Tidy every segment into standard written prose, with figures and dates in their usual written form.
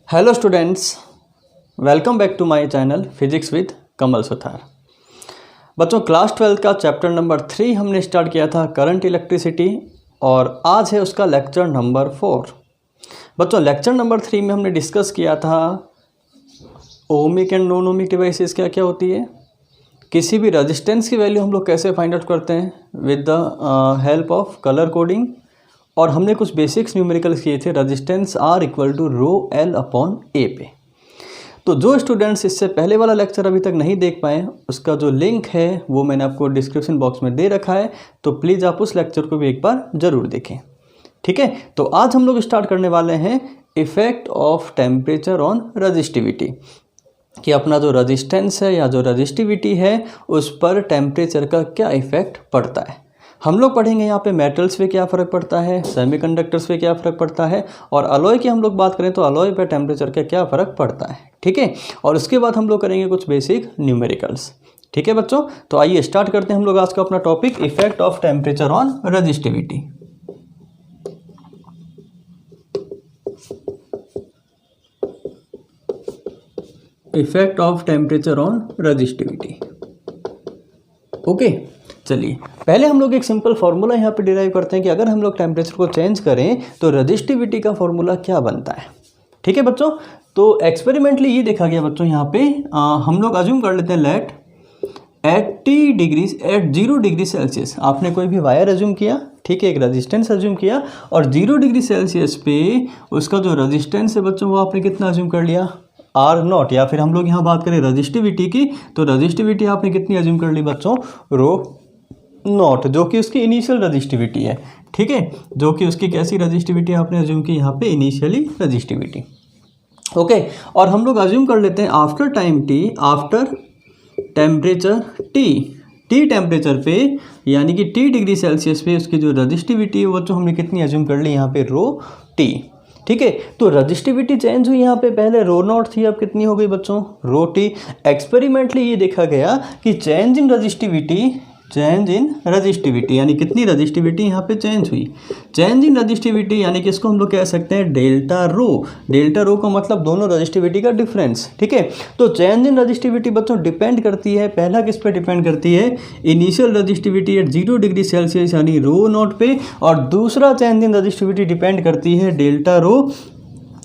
Hello students, welcome back to my channel physics with Kamal Suthar. बच्चों, class 12 का chapter number 3 हमने start किया था करंट इलेक्ट्रिसिटी और आज है उसका लेक्चर नंबर 4। बच्चों, लेक्चर नंबर 3 में हमने डिस्कस किया था ohmic and non ohmic devices क्या क्या होती है, किसी भी रेजिस्टेंस की वैल्यू हम लोग कैसे फाइंड आउट करते हैं with the help of colour coding, और हमने कुछ बेसिक्स न्यूमेरिकल्स किए थे resistance R equal to rho L upon A पे। तो जो स्टूडेंट्स इससे पहले वाला लेक्चर अभी तक नहीं देख पाए, उसका जो लिंक है वो मैंने आपको डिस्क्रिप्शन बॉक्स में दे रखा है, तो प्लीज़ आप उस लेक्चर को भी एक बार ज़रूर देखें। ठीक है, तो आज हम लोग स्टार्ट करने वाले हैं effect of temperature on resistivity, कि अपना जो रजिस्टेंस है या जो रजिस्टिविटी है उस पर टेम्परेचर का क्या इफ़ेक्ट पड़ता है। हम लोग पढ़ेंगे यहाँ पे मेटल्स पे क्या फ़र्क पड़ता है, सेमीकंडक्टर्स पे क्या फ़र्क पड़ता है, और अलॉय की हम लोग बात करें तो अलॉय पे टेम्परेचर का क्या फ़र्क पड़ता है। ठीक है, और उसके बाद हम लोग करेंगे कुछ बेसिक न्यूमेरिकल्स। ठीक है बच्चों, तो आइए स्टार्ट करते हैं हम लोग आज का अपना topic effect of temperature on resistivity. Effect of temperature on resistivity. Okay, चलिए पहले हम लोग एक सिंपल फार्मूला यहाँ पे डिराइव करते हैं कि अगर हम लोग टेम्परेचर को चेंज करें तो रजिस्टिविटी का फार्मूला क्या बनता है। ठीक है बच्चों, तो एक्सपेरिमेंटली ये देखा गया बच्चों, यहाँ पे हम लोग अज्यूम कर लेते हैं लेट एट 0 डिग्री सेल्सियस आपने कोई भी वायर अज्यूम किया, ठीक है, एक रेजिस्टेंस अज्यूम किया, और 0 डिग्री सेल्सियस पे उसका जो रेजिस्टेंस है बच्चों वो आपने कितना अज्यूम कर लिया, R0, या फिर हम लोग यहाँ बात करें रजिस्टिविटी की तो रजिस्टिविटी आपने कितनी अज्यूम कर ली बच्चों, रो नॉट, जो कि उसकी इनिशियल रजिस्टिविटी है। ठीक है, जो कि उसकी कैसी रजिस्टिविटी आपने अज्यूम की यहाँ पे, इनिशियली रजिस्टिविटी। ओके, और हम लोग अज्यूम कर लेते हैं after time T, after temperature T temperature पे, यानी कि T डिग्री सेल्सियस पे उसकी जो रजिस्टिविटी है वो तो हमने कितनी अज्यूम कर ली यहाँ पे, रो टी। ठीक है, तो रजिस्टिविटी चेंज हुई यहाँ पे, पहले रो नॉट थी, अब कितनी हो गई बच्चों, रो टी। एक्सपेरिमेंटली ये देखा गया कि चेंज इन रजिस्टिविटी यानी कितनी रजिस्टिविटी यहाँ पे चेंज हुई, चेंज इन रजिस्टिविटी यानी कि इसको हम लोग कह सकते हैं डेल्टा रो का मतलब दोनों रजिस्टिविटी का डिफरेंस। ठीक है, तो चेंज इन रजिस्टिविटी बच्चों डिपेंड करती है, पहला किस पे डिपेंड करती है, initial resistivity at 0 degree Celsius यानी रो नॉट पे, और दूसरा चेंज इन रजिस्टिविटी डिपेंड करती है डेल्टा रो,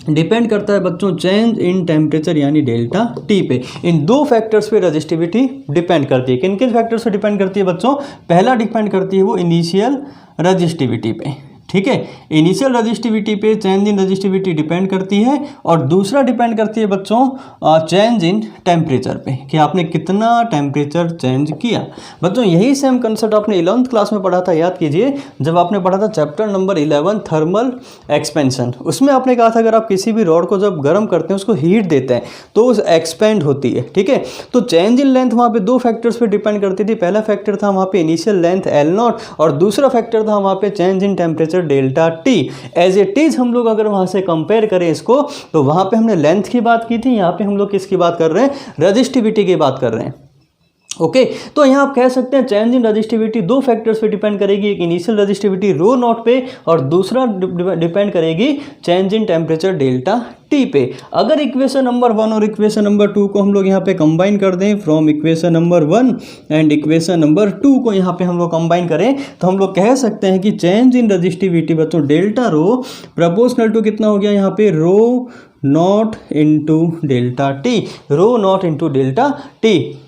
डिपेंड करता है बच्चों चेंज इन टेम्परेचर यानी डेल्टा टी पे। इन दो फैक्टर्स पे रजिस्टिविटी डिपेंड करती है। किन किन फैक्टर्स पे डिपेंड करती है बच्चों, पहला डिपेंड करती है वो इनिशियल रजिस्टिविटी पे। ठीक है, इनिशियल रजिस्टिविटी पे चेंज इन रजिस्टिविटी डिपेंड करती है, और दूसरा डिपेंड करती है बच्चों चेंज इन टेम्परेचर पे, कि आपने कितना टेम्परेचर चेंज किया। बच्चों यही सेम कंसेप्ट आपने 11th क्लास में पढ़ा था, याद कीजिए, जब आपने पढ़ा था चैप्टर नंबर 11 थर्मल एक्सपेंशन। उसमें आपने कहा था अगर आप किसी भी रॉड को जब गर्म करते हैं, उसको हीट देते हैं तो उस एक्सपेंड होती है। ठीक है, तो चेंज इन लेंथ वहाँ पे दो फैक्टर्स पे डिपेंड करती थी, पहला फैक्टर था वहाँ पे इनिशियल लेंथ L0, और दूसरा फैक्टर था वहाँ पे change in temperature delta T. As it is हम लोग अगर वहां से कंपेयर करें इसको, तो वहां पे हमने लेंथ की बात की थी, यहां पे हम लोग किसकी बात कर रहे हैं, रजिस्टिविटी की बात कर रहे हैं। ओके, तो यहाँ आप कह सकते हैं चेंज इन रजिस्टिविटी दो फैक्टर्स पे डिपेंड करेगी, एक इनिशियल रजिस्टिविटी रो नॉट पे, और दूसरा डिपेंड करेगी change in temperature delta T पे। अगर इक्वेशन नंबर 1 और इक्वेशन नंबर 2 को हम लोग यहाँ पे कंबाइन कर दें, from equation number 1 and equation number 2 को यहाँ पे हम लोग कंबाइन करें, तो हम लोग कह सकते हैं कि चेंज इन रजिस्टिविटी बच्चों डेल्टा रो प्रोपोर्शनल टू कितना हो गया यहाँ पे, rho naught into delta T, rho naught into delta T.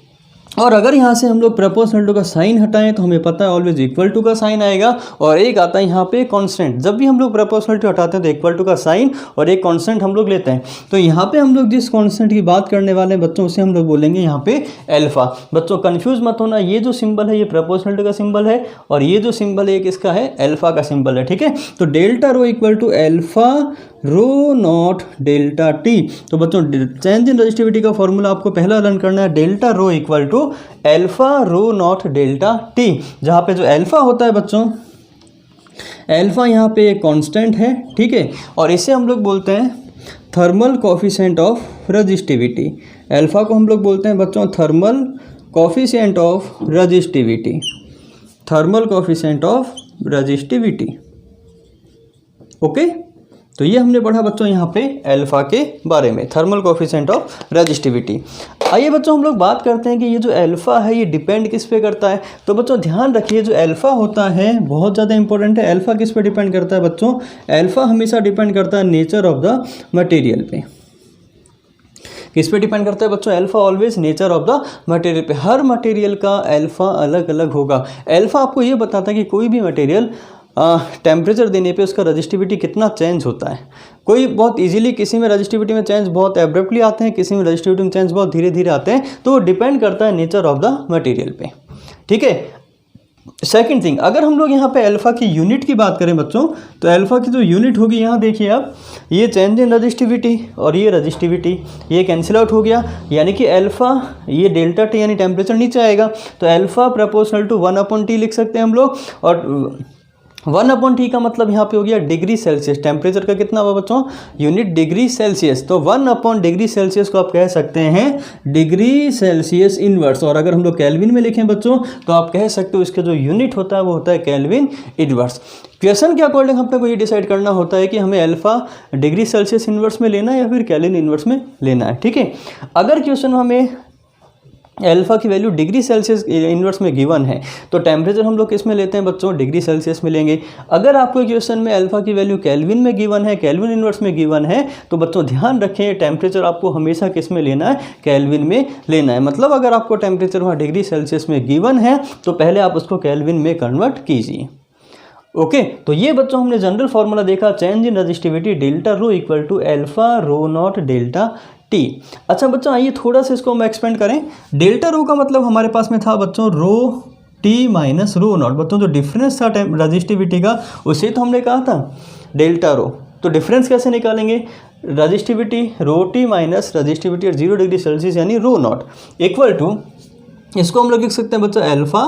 और अगर यहाँ से हम लोग प्रोपोर्शनल टू का साइन हटाएं तो हमें पता है ऑलवेज इक्वल टू का साइन आएगा, और एक आता है यहाँ पे कांस्टेंट। जब भी हम लोग प्रोपोर्शनल टू हटाते हैं तो इक्वल टू का साइन और एक कांस्टेंट हम लोग लेते हैं। तो यहाँ पे हम लोग जिस कांस्टेंट की बात करने वाले हैं बच्चों, उसे हम लोग बोलेंगे यहाँ पे अल्फा। बच्चों कंफ्यूज मत होना, ये जो सिंबल है ये प्रोपोर्शनल टू का सिंबल है, और ये जो सिंबल है किसका है, अल्फा का सिंबल है। ठीक है, तो delta rho equal to alpha rho naught delta T. तो बच्चों चेंज इन रजिस्टिविटी का फॉर्मूला आपको पहला लर्न करना है, delta rho equal to alpha rho naught delta T, जहाँ पे जो अल्फा होता है बच्चों, अल्फा यहाँ पे एक कांस्टेंट है। ठीक है, और इसे हम लोग बोलते हैं thermal coefficient of resistivity. Alpha को हम लोग बोलते हैं बच्चों thermal coefficient of resistivity, thermal coefficient of resistivity. Okay, तो ये हमने पढ़ा बच्चों यहाँ पे अल्फा के बारे में, थर्मल कोएफिशिएंट ऑफ रेजिस्टिविटी। आइए बच्चों हम लोग बात करते हैं कि ये जो अल्फा है ये डिपेंड किस पे करता है। तो बच्चों ध्यान रखिए, जो अल्फा होता है बहुत ज़्यादा इंपॉर्टेंट है। अल्फा किस पे डिपेंड करता है बच्चों? अल्फा हमेशा डिपेंड करता है नेचर ऑफ द मटेरियल पे। किस पे डिपेंड करता है बच्चों? Alpha always nature of the material पे। हर मटेरियल का अल्फा अलग अलग होगा। अल्फा आपको ये बताता है कि कोई भी मटेरियल टेम्परेचर देने पे उसका रजिस्टिविटी कितना चेंज होता है। कोई बहुत इजीली, किसी में रजिस्टिविटी में चेंज बहुत एब्रप्टली आते हैं, किसी में रजिस्टिविटी में चेंज बहुत धीरे धीरे आते हैं। तो वो डिपेंड करता है नेचर ऑफ द मटेरियल पे, ठीक है। सेकंड थिंग, अगर हम लोग यहाँ पे अल्फा की यूनिट की बात करें बच्चों, तो अल्फा की जो यूनिट होगी, यहाँ देखिए आप, ये चेंज इन रजिस्टिविटी और ये रजिस्टिविटी, ये कैंसिल आउट हो गया, यानी कि अल्फा, ये डेल्टा टी यानी टेम्परेचर नीचे आएगा, तो अल्फा प्रोपोर्शनल टू 1/T लिख सकते हैं हम लोग। और 1/T का मतलब यहाँ पे हो गया डिग्री सेल्सियस। टेम्परेचर का कितना हुआ बच्चों? Unit degree Celsius. तो 1/डिग्री सेल्सियस को आप कह सकते हैं डिग्री सेल्सियस इनवर्स। और अगर हम लोग केल्विन में लिखें बच्चों, तो आप कह सकते हो इसका जो यूनिट होता है वो होता है केल्विन इनवर्स। क्वेश्चन के अकॉर्डिंग हम को ये डिसाइड करना होता है कि हमें अल्फा डिग्री सेल्सियस इनवर्स में लेना है या फिर केल्विन इनवर्स में लेना है, ठीक है। अगर क्वेश्चन हमें अल्फा की वैल्यू डिग्री सेल्सियस इनवर्स में गिवन है, तो टेम्परेचर हम लोग किस में लेते हैं बच्चों? डिग्री सेल्सियस में लेंगे। अगर आपको क्वेश्चन में अल्फा की वैल्यू केल्विन में गिवन है, केल्विन इनवर्स में गिवन है, तो बच्चों ध्यान रखें टेम्परेचर आपको हमेशा किस में लेना है? केल्विन में लेना है। मतलब अगर आपको टेम्परेचर वहाँ डिग्री सेल्सियस में गिवन है तो पहले आप उसको केल्विन में कन्वर्ट कीजिए। ओके, तो ये बच्चों हमने जनरल फॉर्मूला देखा, change in resistivity delta rho equal to alpha rho naught delta T. अच्छा बच्चों, आइए थोड़ा सा इसको हम एक्सपेंड करें। डेल्टा रो का मतलब हमारे पास में था बच्चों रो टी माइनस रो नॉट। बच्चों जो डिफरेंस था रजिस्टिविटी का, उसे तो हमने कहा था डेल्टा रो। तो डिफरेंस कैसे निकालेंगे? Resistivity rho T minus resistivity at 0 degree Celsius यानी रो नॉट इक्वल टू, इसको हम लोग लिख सकते हैं बच्चों alpha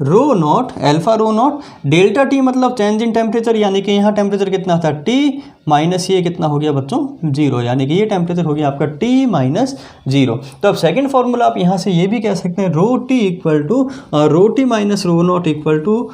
rho naught, alpha rho naught delta T मतलब चेंज इन टेम्परेचर, यानी कि यहाँ टेम्परेचर कितना था टी माइनस ये कितना हो गया बच्चों 0, यानी कि ये टेम्परेचर हो गया आपका टी माइनस 0। तो अब सेकंड फॉर्मूला आप यहाँ से ये भी कह सकते हैं rho T equal to rho T minus rho naught equal to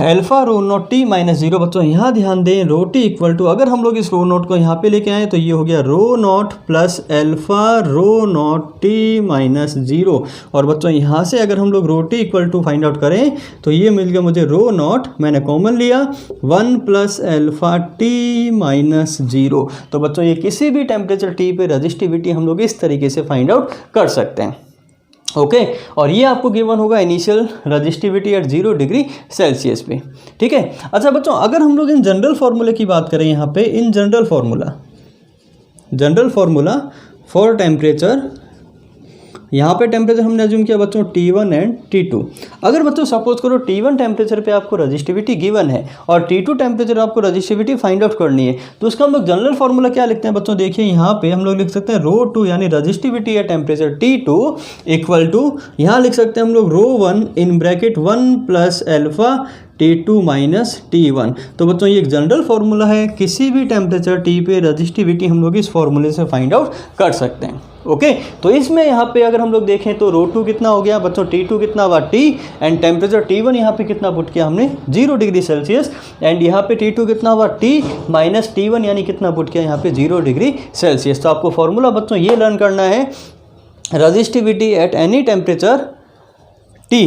alpha rho naught T minus 0। बच्चों यहाँ ध्यान दें, रो टी इक्वल टू, अगर हम लोग इस रो नॉट को यहाँ पे लेके आए तो ये हो गया rho naught plus alpha rho naught T minus 0। और बच्चों यहाँ से अगर हम लोग rho T equal to find out करें तो ये मिल गया मुझे रो नॉट, मैंने कॉमन लिया 1 प्लस अल्फा टी माइनस 0। तो बच्चों ये किसी भी टेम्परेचर टी पे रजिस्टिविटी हम लोग इस तरीके से फाइंड आउट कर सकते हैं। ओके, और ये आपको गिवन होगा initial resistivity at 0 degree Celsius पे, ठीक है। अच्छा बच्चों, अगर हम लोग इन जनरल फार्मूले की बात करें, यहाँ पे in general formula for temperature, यहाँ पे टेम्परेचर हमने अज्यूम किया बच्चों T1 एंड T2। अगर बच्चों सपोज करो T1 टेम्परेचर पे आपको रजिस्टिविटी गिवन है और T2 टेम्परेचर आपको रजिस्टिविटी फाइंड आउट करनी है, तो उसका हम लोग जनरल फार्मूला क्या लिखते हैं बच्चों? देखिए यहाँ पे हम लोग लिख सकते हैं रो टू यानी रजिस्टिविटी है टेम्परेचर T2 इक्वल टू, यहाँ लिख सकते हैं हम लोग रो 1 in bracket 1 plus alpha T2 minus T1। तो बच्चों ये एक जनरल फार्मूला है, किसी भी टेम्परेचर T पे रजिस्टिविटी हम लोग इस फार्मूले से फाइंड आउट कर सकते हैं। ओके, तो इसमें यहाँ पे अगर हम लोग देखें तो रो 2 कितना हो गया बच्चों? T2 कितना हुआ T, एंड टेम्परेचर T1 यहाँ पे कितना पुट किया हमने? 0 डिग्री सेल्सियस, एंड यहाँ पे T2 कितना हुआ T माइनस T1 यानी कितना पुट किया यहाँ पे 0 डिग्री सेल्सियस। तो आपको फॉर्मूला बच्चों ये लर्न करना है, resistivity at any temperature T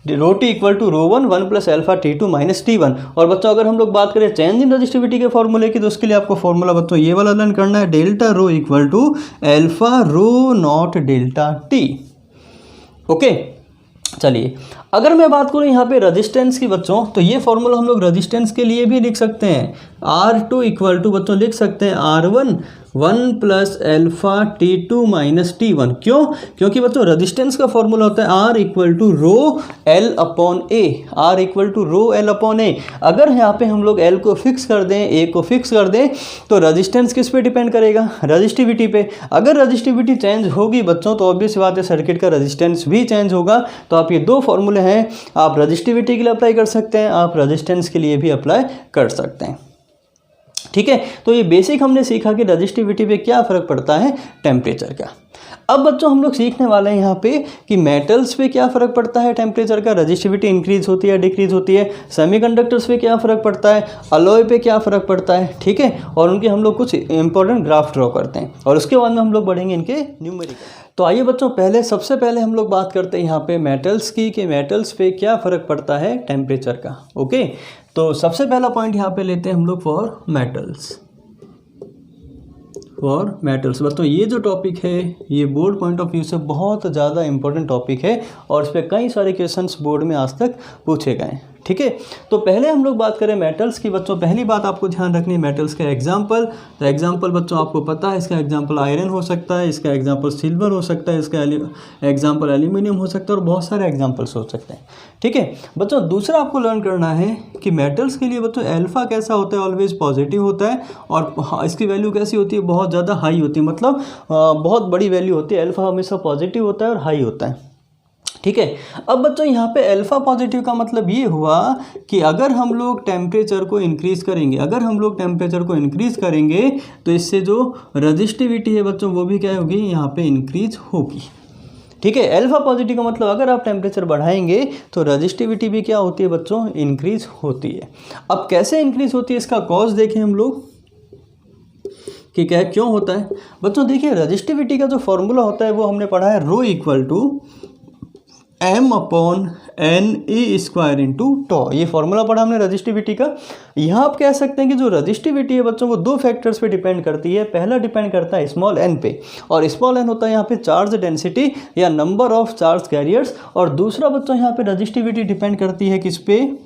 rho T equal to rho 1 plus alpha T2 minus T1। और बच्चों अगर हम लोग बात करें चेंज इन रजिस्टिविटी के फॉर्मूले की, तो उसके लिए आपको फॉर्मूला बच्चों ये वाला लर्न करना है, delta rho equal to alpha rho naught delta T. Okay, चलिए अगर मैं बात करूँ यहाँ पे रेजिस्टेंस की बच्चों, तो ये फॉर्मूला हम लोग रेजिस्टेंस के लिए भी लिख सकते हैं। R2 इक्वल टू बच्चों लिख सकते हैं R1 1 plus alpha T2 minus T1। क्यों? क्योंकि बच्चों रेजिस्टेंस का फॉर्मूला होता है R equal to rho L upon A, R equal to rho L upon A. अगर यहाँ पे हम लोग L को फिक्स कर दें, A को फिक्स कर दें, तो रेजिस्टेंस किस पे डिपेंड करेगा? रजिस्टिविटी पे। अगर रजिस्टिविटी चेंज होगी बच्चों तो ऑब्वियस बात है सर्किट का रेजिस्टेंस भी चेंज होगा। तो आप ये दो फॉर्मूले हैं, आप रजिस्टिविटी के लिए अप्लाई कर सकते हैं, आप रेजिस्टेंस के लिए भी अप्लाई कर सकते हैं। ठीक है, तो ये बेसिक हमने सीखा कि रजिस्टिविटी पे क्या फ़र्क पड़ता है टेम्परेचर का। अब बच्चों हम लोग सीखने वाले हैं यहाँ पे कि मेटल्स पे क्या फ़र्क पड़ता है टेम्परेचर का, रजिस्टिविटी इंक्रीज होती है डिक्रीज होती है, सेमीकंडक्टर्स पे क्या फ़र्क पड़ता है, अलॉय पे क्या फ़र्क पड़ता है, ठीक है, और उनके हम लोग कुछ इंपॉर्टेंट ग्राफ ड्रॉ करते हैं और उसके बाद में हम लोग बढ़ेंगे इनके न्यूमेरिकल। तो आइए बच्चों सबसे पहले हम लोग बात करते हैं यहाँ पे मेटल्स की कि मेटल्स पे क्या फ़र्क पड़ता है टेम्परेचर का। ओके, तो सबसे पहला पॉइंट यहाँ पे लेते हैं हम लोग फॉर मेटल्स। बच्चों ये जो टॉपिक है ये बोर्ड पॉइंट ऑफ व्यू से बहुत ज़्यादा इंपॉर्टेंट टॉपिक है और इस पर कई सारे क्वेश्चंस बोर्ड में आज तक पूछे गए, ठीक है। तो पहले हम लोग बात करें मेटल्स की। बच्चों पहली बात आपको ध्यान रखनी है मेटल्स का एग्जाम्पल। तो एग्जाम्पल बच्चों आपको पता है, इसका एग्जाम्पल आयरन हो सकता है, इसका एग्जाम्पल सिल्वर हो सकता है, इसका एग्जाम्पल एल्यूमिनियम हो सकता है और बहुत सारे एग्जाम्पल्स हो सकते हैं, ठीक है। बच्चों दूसरा आपको लर्न करना है कि मेटल्स के लिए बच्चों अल्फा कैसा होता है, ऑलवेज पॉजिटिव होता है और इसकी वैल्यू कैसी होती है, बहुत ज़्यादा हाई होती है, मतलब बहुत बड़ी वैल्यू होती है। अल्फा हमेशा पॉजिटिव होता है और हाई होता है, ठीक है। अब बच्चों यहाँ पे अल्फा पॉजिटिव का मतलब ये हुआ कि अगर हम लोग टेम्परेचर को इंक्रीज़ करेंगे तो इससे जो रजिस्टिविटी है बच्चों वो भी क्या होगी, यहाँ पे इंक्रीज होगी, ठीक है। अल्फा पॉजिटिव का मतलब अगर आप टेम्परेचर बढ़ाएंगे तो रजिस्टिविटी भी क्या होती है बच्चों, इंक्रीज होती है। अब कैसे इंक्रीज होती है इसका कॉज देखें हम लोग कि क्या क्यों होता है। बच्चों देखिए रजिस्टिविटी का जो फॉर्मूला होता है वो हमने पढ़ा है रो इक्वल टू m/n/e² इंटू टॉ। ये फॉर्मूला पढ़ा हमने रजिस्टिविटी का। यहाँ आप कह सकते हैं कि जो रजिस्टिविटी है बच्चों वो दो फैक्टर्स पे डिपेंड करती है। पहला डिपेंड करता है स्मॉल n पे और स्मॉल n होता है यहाँ पे चार्ज डेंसिटी या नंबर ऑफ चार्ज कैरियर्स, और दूसरा बच्चों यहाँ पे रजिस्टिविटी डिपेंड करती है किस पे,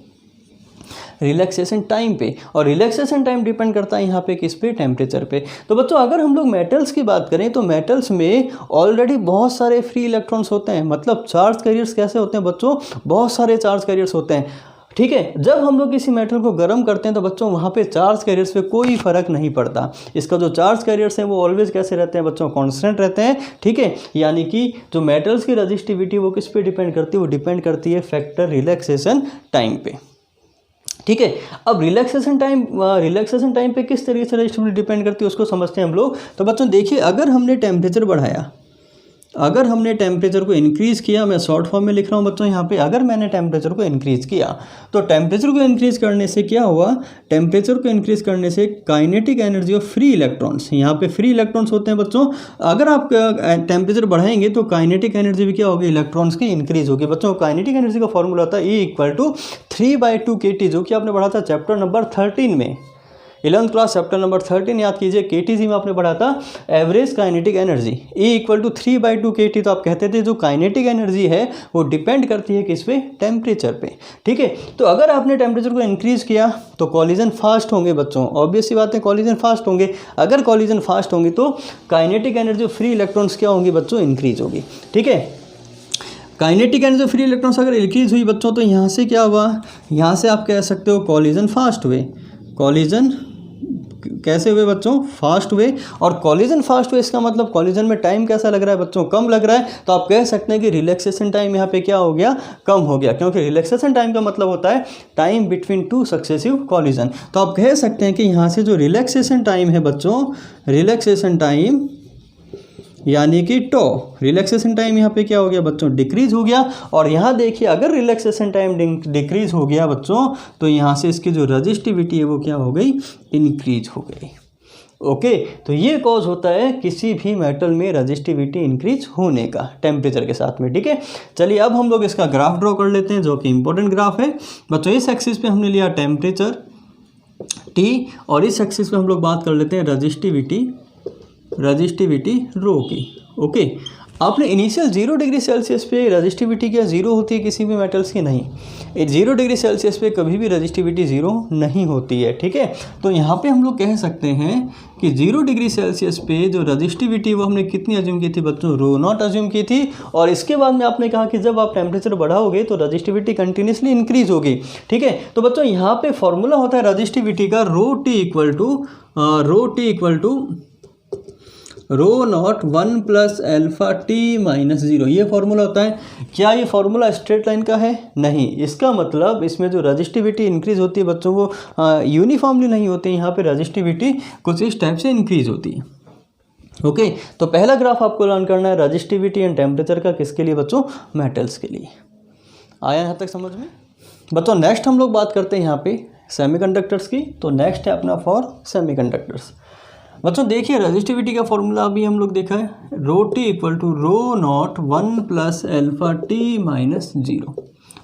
रिलैक्सेशन टाइम पे, और रिलैक्सेशन टाइम डिपेंड करता है यहाँ पे किस पे, टेम्परेचर पे। तो बच्चों अगर हम लोग मेटल्स की बात करें तो मेटल्स में ऑलरेडी बहुत सारे फ्री इलेक्ट्रॉन्स होते हैं, मतलब चार्ज कैरियर्स कैसे होते हैं बच्चों, बहुत सारे चार्ज कैरियर्स होते हैं, ठीक है। जब हम लोग किसी मेटल को गर्म करते हैं तो बच्चों वहाँ पे चार्ज कैरियर्स पे कोई फ़र्क नहीं पड़ता। इसका जो चार्ज कैरियर्स हैं वो ऑलवेज कैसे रहते हैं बच्चों, कांस्टेंट रहते हैं, ठीक है। यानी कि जो मेटल्स की रजिस्टिविटी वो किस पे डिपेंड करती है, वो डिपेंड करती है फैक्टर रिलैक्सेशन टाइम पे, ठीक है। अब रिलैक्सेशन टाइम पे किस तरीके से रजिस्टिविटी डिपेंड करती है उसको समझते हैं हम लोग। तो बच्चों देखिए अगर हमने टेम्परेचर बढ़ाया, अगर हमने टेम्परेचर को इंक्रीज़ किया, मैं शॉर्ट फॉर्म में लिख रहा हूँ बच्चों यहाँ पे, अगर मैंने टेम्परेचर को इंक्रीज़ किया तो टेम्परेचर को इंक्रीज़ करने से क्या हुआ, टेम्परेचर को इंक्रीज़ करने से kinetic energy of free electrons, यहाँ पे फ्री इलेक्ट्रॉन्स होते हैं बच्चों, अगर आप टेम्परेचर बढ़ाएंगे तो काइनेटिक एनर्जी भी क्या होगी, इलेक्ट्रॉन्स की इंक्रीज़ होगी। बच्चों काइनेटिक एनर्जी का फॉर्मूला होता है E = 3/2 kT, जो कि आपने पढ़ा था चैप्टर नंबर 13 में, 11th क्लास चैप्टर नंबर 13 याद कीजिए। KTG में आपने पढ़ा था average kinetic energy E = 3/2 kT। तो आप कहते थे जो काइनेटिक एनर्जी है वो डिपेंड करती है किस पे, टेम्परेचर पे, ठीक है। तो अगर आपने टेम्परेचर को इंक्रीज़ किया तो कॉलिजन फास्ट होंगे बच्चों, ऑब्वियस सी बात है कॉलिजन फास्ट होंगे। अगर कॉलिजन फास्ट होंगी तो काइनेटिक एनर्जी फ्री इलेक्ट्रॉन्स क्या होंगी बच्चों, इंक्रीज होगी, ठीक है। काइनेटिक एनर्जी फ्री इलेक्ट्रॉन्स अगर इंक्रीज हुई बच्चों तो यहाँ से क्या हुआ, यहाँ से आप कह सकते हो कॉलिजन फास्ट हुए। कॉलिजन कैसे हुए बच्चों, फास्ट हुए। और कॉलिजन फास्ट हुए इसका मतलब कॉलिजन में टाइम कैसा लग रहा है बच्चों, कम लग रहा है। तो आप कह सकते हैं कि रिलैक्सेशन टाइम यहाँ पे क्या हो गया, कम हो गया, क्योंकि रिलैक्सेशन टाइम का मतलब होता है time between two successive collision. तो आप कह सकते हैं कि यहाँ से जो रिलैक्सेशन टाइम है बच्चों, रिलैक्सेशन टाइम यानी कि टो, रिलैक्सेशन टाइम यहाँ पे क्या हो गया बच्चों, डिक्रीज हो गया। और यहाँ देखिए अगर रिलैक्सेशन टाइम डिक्रीज हो गया बच्चों तो यहाँ से इसकी जो रजिस्टिविटी है वो क्या हो गई, इंक्रीज हो गई। ओके, तो ये कॉज होता है किसी भी मेटल में रजिस्टिविटी इंक्रीज होने का टेम्परेचर के साथ में, ठीक है। चलिए अब हम लोग इसका ग्राफ ड्रॉ कर लेते हैं जो कि इंपॉर्टेंट ग्राफ है बच्चों। इस एक्सिस पे हमने लिया टेम्परेचर T और इस एक्सिस पे हम लोग बात कर लेते हैं रजिस्टिविटी रो की। ओके, आपने इनिशियल 0 डिग्री सेल्सियस पे रजिस्टिविटी क्या 0 होती है किसी भी मेटल्स की, नहीं। 0 डिग्री सेल्सियस पे कभी भी रजिस्टिविटी 0 नहीं होती है, ठीक है। तो यहाँ पे हम लोग कह सकते हैं कि 0 डिग्री सेल्सियस पे जो रजिस्टिविटी वो हमने कितनी अज्यूम की थी बच्चों, ρ0 अज्यूम की थी। और इसके बाद में आपने कहा कि जब आप टेम्परेचर बढ़ाओगे तो रजिस्टिविटी कंटिन्यूसली इंक्रीज होगी, ठीक है। तो बच्चों यहाँ पे फॉर्मूला होता है रजिस्टिविटी का ρT = rho naught 1 plus alpha T minus 0, ये फॉर्मूला होता है। क्या ये फॉर्मूला स्ट्रेट लाइन का है? नहीं। इसका मतलब इसमें जो रजिस्टिविटी इंक्रीज होती है बच्चों वो यूनिफॉर्मली नहीं होती है, यहाँ पे रजिस्टिविटी कुछ इस टाइप से इंक्रीज होती है। ओके, तो पहला ग्राफ आपको लर्न करना है रजिस्टिविटी एंड टेम्परेचर का, किसके लिए बच्चों? मेटल्स के लिए। आया यहाँ तक समझ में बच्चों? नेक्स्ट हम लोग बात करते हैं यहाँ पे सेमीकंडक्टर्स की। तो नेक्स्ट है अपना फॉर सेमीकंडक्टर्स। बच्चों देखिए रजिस्टिविटी का फॉर्मूला अभी हम लोग देखा है, rho T equal to rho naught 1 plus alpha T minus 0।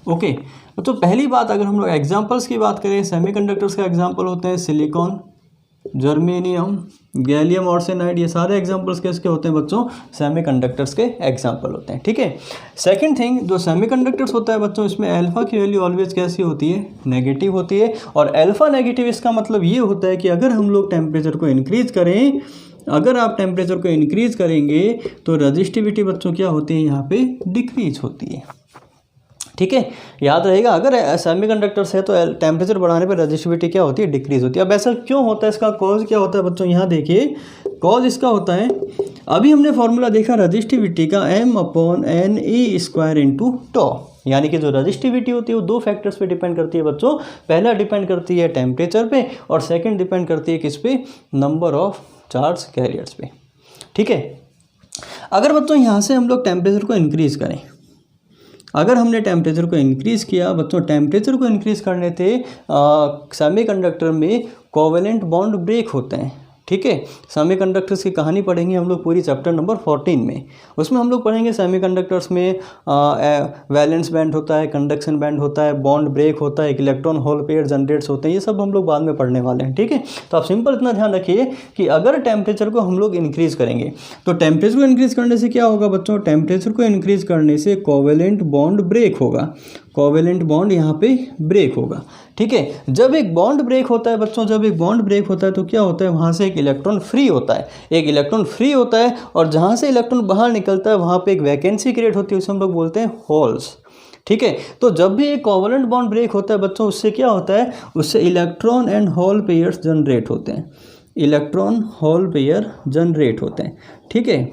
Okay बच्चों, पहली बात अगर हम लोग एग्जांपल्स की बात करें, सेमीकंडक्टर्स का एग्जांपल होते हैं सिलिकॉन, जर्मेनियम, गैलियम आर्सेनाइड, ये सारे एग्जांपल्स किसके होते हैं बच्चों? सेमीकंडक्टर्स के एग्जांपल होते हैं। ठीक है। सेकंड थिंग, जो सेमीकंडक्टर्स होता है बच्चों, इसमें अल्फा की वैल्यू ऑलवेज कैसी होती है? नेगेटिव होती है। और अल्फा नेगेटिव इसका मतलब ये होता है कि अगर हम लोग टेम्परेचर को इंक्रीज करें, अगर आप टेम्परेचर को इंक्रीज करेंगे तो रजिस्टिविटी बच्चों क्या होती है? यहाँ पे डिक्रीज होती है। ठीक है, याद रहेगा, अगर सेमीकंडक्टर्स है तो टेम्परेचर बढ़ाने पर रजिस्टिविटी क्या होती है? डिक्रीज होती है। अब ऐसा क्यों होता है? इसका कॉज क्या होता है बच्चों? यहाँ देखिए, कॉज इसका होता है, अभी हमने फॉर्मूला देखा रजिस्टिविटी का m/n² इंटू टॉ, यानी कि जो रजिस्टिविटी होती है वो दो फैक्टर्स पे डिपेंड करती है बच्चों। पहला डिपेंड करती है टेम्परेचर पे और सेकंड डिपेंड करती है किस पे? नंबर ऑफ चार्ज कैरियर्स पे। ठीक है, अगर बच्चों यहाँ से हम लोग टेम्परेचर को इंक्रीज करें, अगर हमने टेम्परेचर को इंक्रीज़ किया बच्चों, टेम्परेचर को इंक्रीज़ करने से सेमीकंडक्टर में कोवेलेंट बॉन्ड ब्रेक होते हैं। ठीक है, सेमीकंडक्टर्स की कहानी पढ़ेंगे हम लोग पूरी चैप्टर नंबर 14 में। उसमें हम लोग पढ़ेंगे सेमीकंडक्टर्स में वैलेंस बैंड होता है, कंडक्शन बैंड होता है, बॉन्ड ब्रेक होता है, इलेक्ट्रॉन होल पेयर जनरेट्स होते हैं, ये सब हम लोग बाद में पढ़ने वाले हैं। ठीक है, तो आप सिंपल इतना ध्यान रखिए कि अगर टेम्परेचर को हम लोग इंक्रीज़ करेंगे तो टेम्परेचर को इंक्रीज़ करने से क्या होगा बच्चों? टेम्परेचर को इंक्रीज़ करने से कोवेलेंट बॉन्ड ब्रेक होगा, कोवेलेंट बॉन्ड यहाँ पे ब्रेक होगा। ठीक है, जब एक बॉन्ड ब्रेक होता है बच्चों, जब एक बॉन्ड ब्रेक होता है तो क्या होता है? वहाँ से एक इलेक्ट्रॉन फ्री होता है, एक इलेक्ट्रॉन फ्री होता है, और जहाँ से इलेक्ट्रॉन बाहर निकलता है वहाँ पे एक वैकेंसी क्रिएट होती है, उसे हम लोग बोलते हैं होल्स। ठीक है, तो जब भी एक कोवेलेंट बॉन्ड ब्रेक होता है बच्चों, उससे क्या होता है? उससे electron and hole pairs generate होते हैं, इलेक्ट्रॉन होल पेयर जनरेट होते हैं। ठीक है,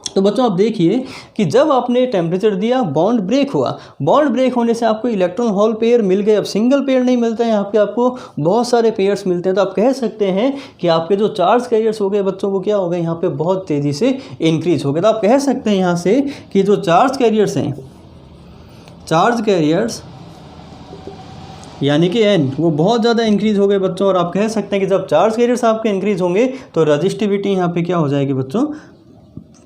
तो बच्चों आप देखिए कि जब आपने टेम्परेचर दिया, बॉन्ड ब्रेक हुआ, बॉन्ड ब्रेक होने से आपको इलेक्ट्रॉन होल पेयर मिल गए। अब सिंगल पेयर नहीं मिलता है, यहाँ पे आपको बहुत सारे पेयर्स मिलते हैं। तो आप कह सकते हैं कि आपके जो चार्ज कैरियर्स हो गए बच्चों, वो क्या हो गए? यहाँ पे बहुत तेज़ी से इंक्रीज हो गए। तो आप कह सकते हैं यहाँ से कि जो चार्ज कैरियर्स हैं, चार्ज कैरियर्स यानी कि n, वो बहुत ज़्यादा इंक्रीज़ हो गए बच्चों। और आप कह सकते हैं कि जब चार्ज कैरियर्स आपके इंक्रीज़ होंगे तो रजिस्टिविटी यहाँ पे क्या हो जाएगी बच्चों?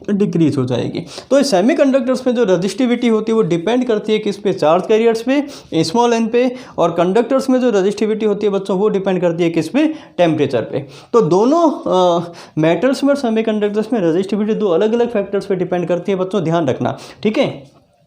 डिक्रीज हो जाएगी। तो इस सेमीकंडक्टर्स में जो रजिस्टिविटी होती है वो डिपेंड करती है किस पे? चार्ज कैरियर्स पे, स्मॉल n पे। और कंडक्टर्स में जो रजिस्टिविटी होती है बच्चों वो डिपेंड करती है किस पे? टेम्परेचर पे। तो दोनों मेटल्स में और सेमीकंडक्टर्स में रजिस्टिविटी दो अलग अलग फैक्टर्स पे डिपेंड करती है बच्चों, ध्यान रखना। ठीक है,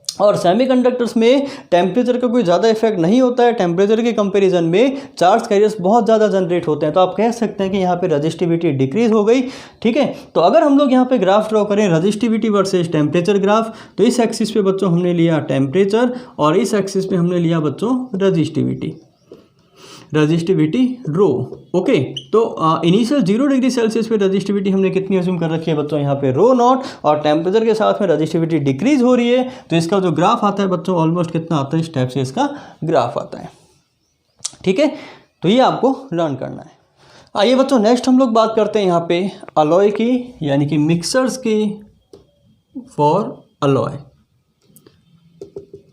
और सेमीकंडक्टर्स में टेम्परेचर का कोई ज़्यादा इफेक्ट नहीं होता है, टेम्परेचर के कंपैरिजन में चार्ज कैरियर्स बहुत ज़्यादा जनरेट होते हैं। तो आप कह सकते हैं कि यहाँ पे रजिस्टिविटी डिक्रीज हो गई। ठीक है, तो अगर हम लोग यहाँ पे ग्राफ ड्रॉ करें रजिस्टिविटी वर्सेस टेम्परेचर ग्राफ, तो इस एक्सिस पे बच्चों हमने लिया टेम्परेचर और इस एक्सिस पे हमने लिया बच्चों रजिस्टिविटी रो। ओके, तो इनिशियल 0 डिग्री सेल्सियस पे रजिस्टिविटी हमने कितनी अज्यूम कर रखी है बच्चों? यहाँ पे रो नॉट, और टेम्परेचर के साथ में रजिस्टिविटी डिक्रीज हो रही है। तो इसका जो ग्राफ आता है बच्चों ऑलमोस्ट कितना आता है? इस टाइप से इसका ग्राफ आता है। ठीक है, तो ये आपको लर्न करना है। आइए बच्चों नेक्स्ट हम लोग बात करते हैं यहाँ पे अलॉय की, यानी कि मिक्सर्स की फॉर अलॉय।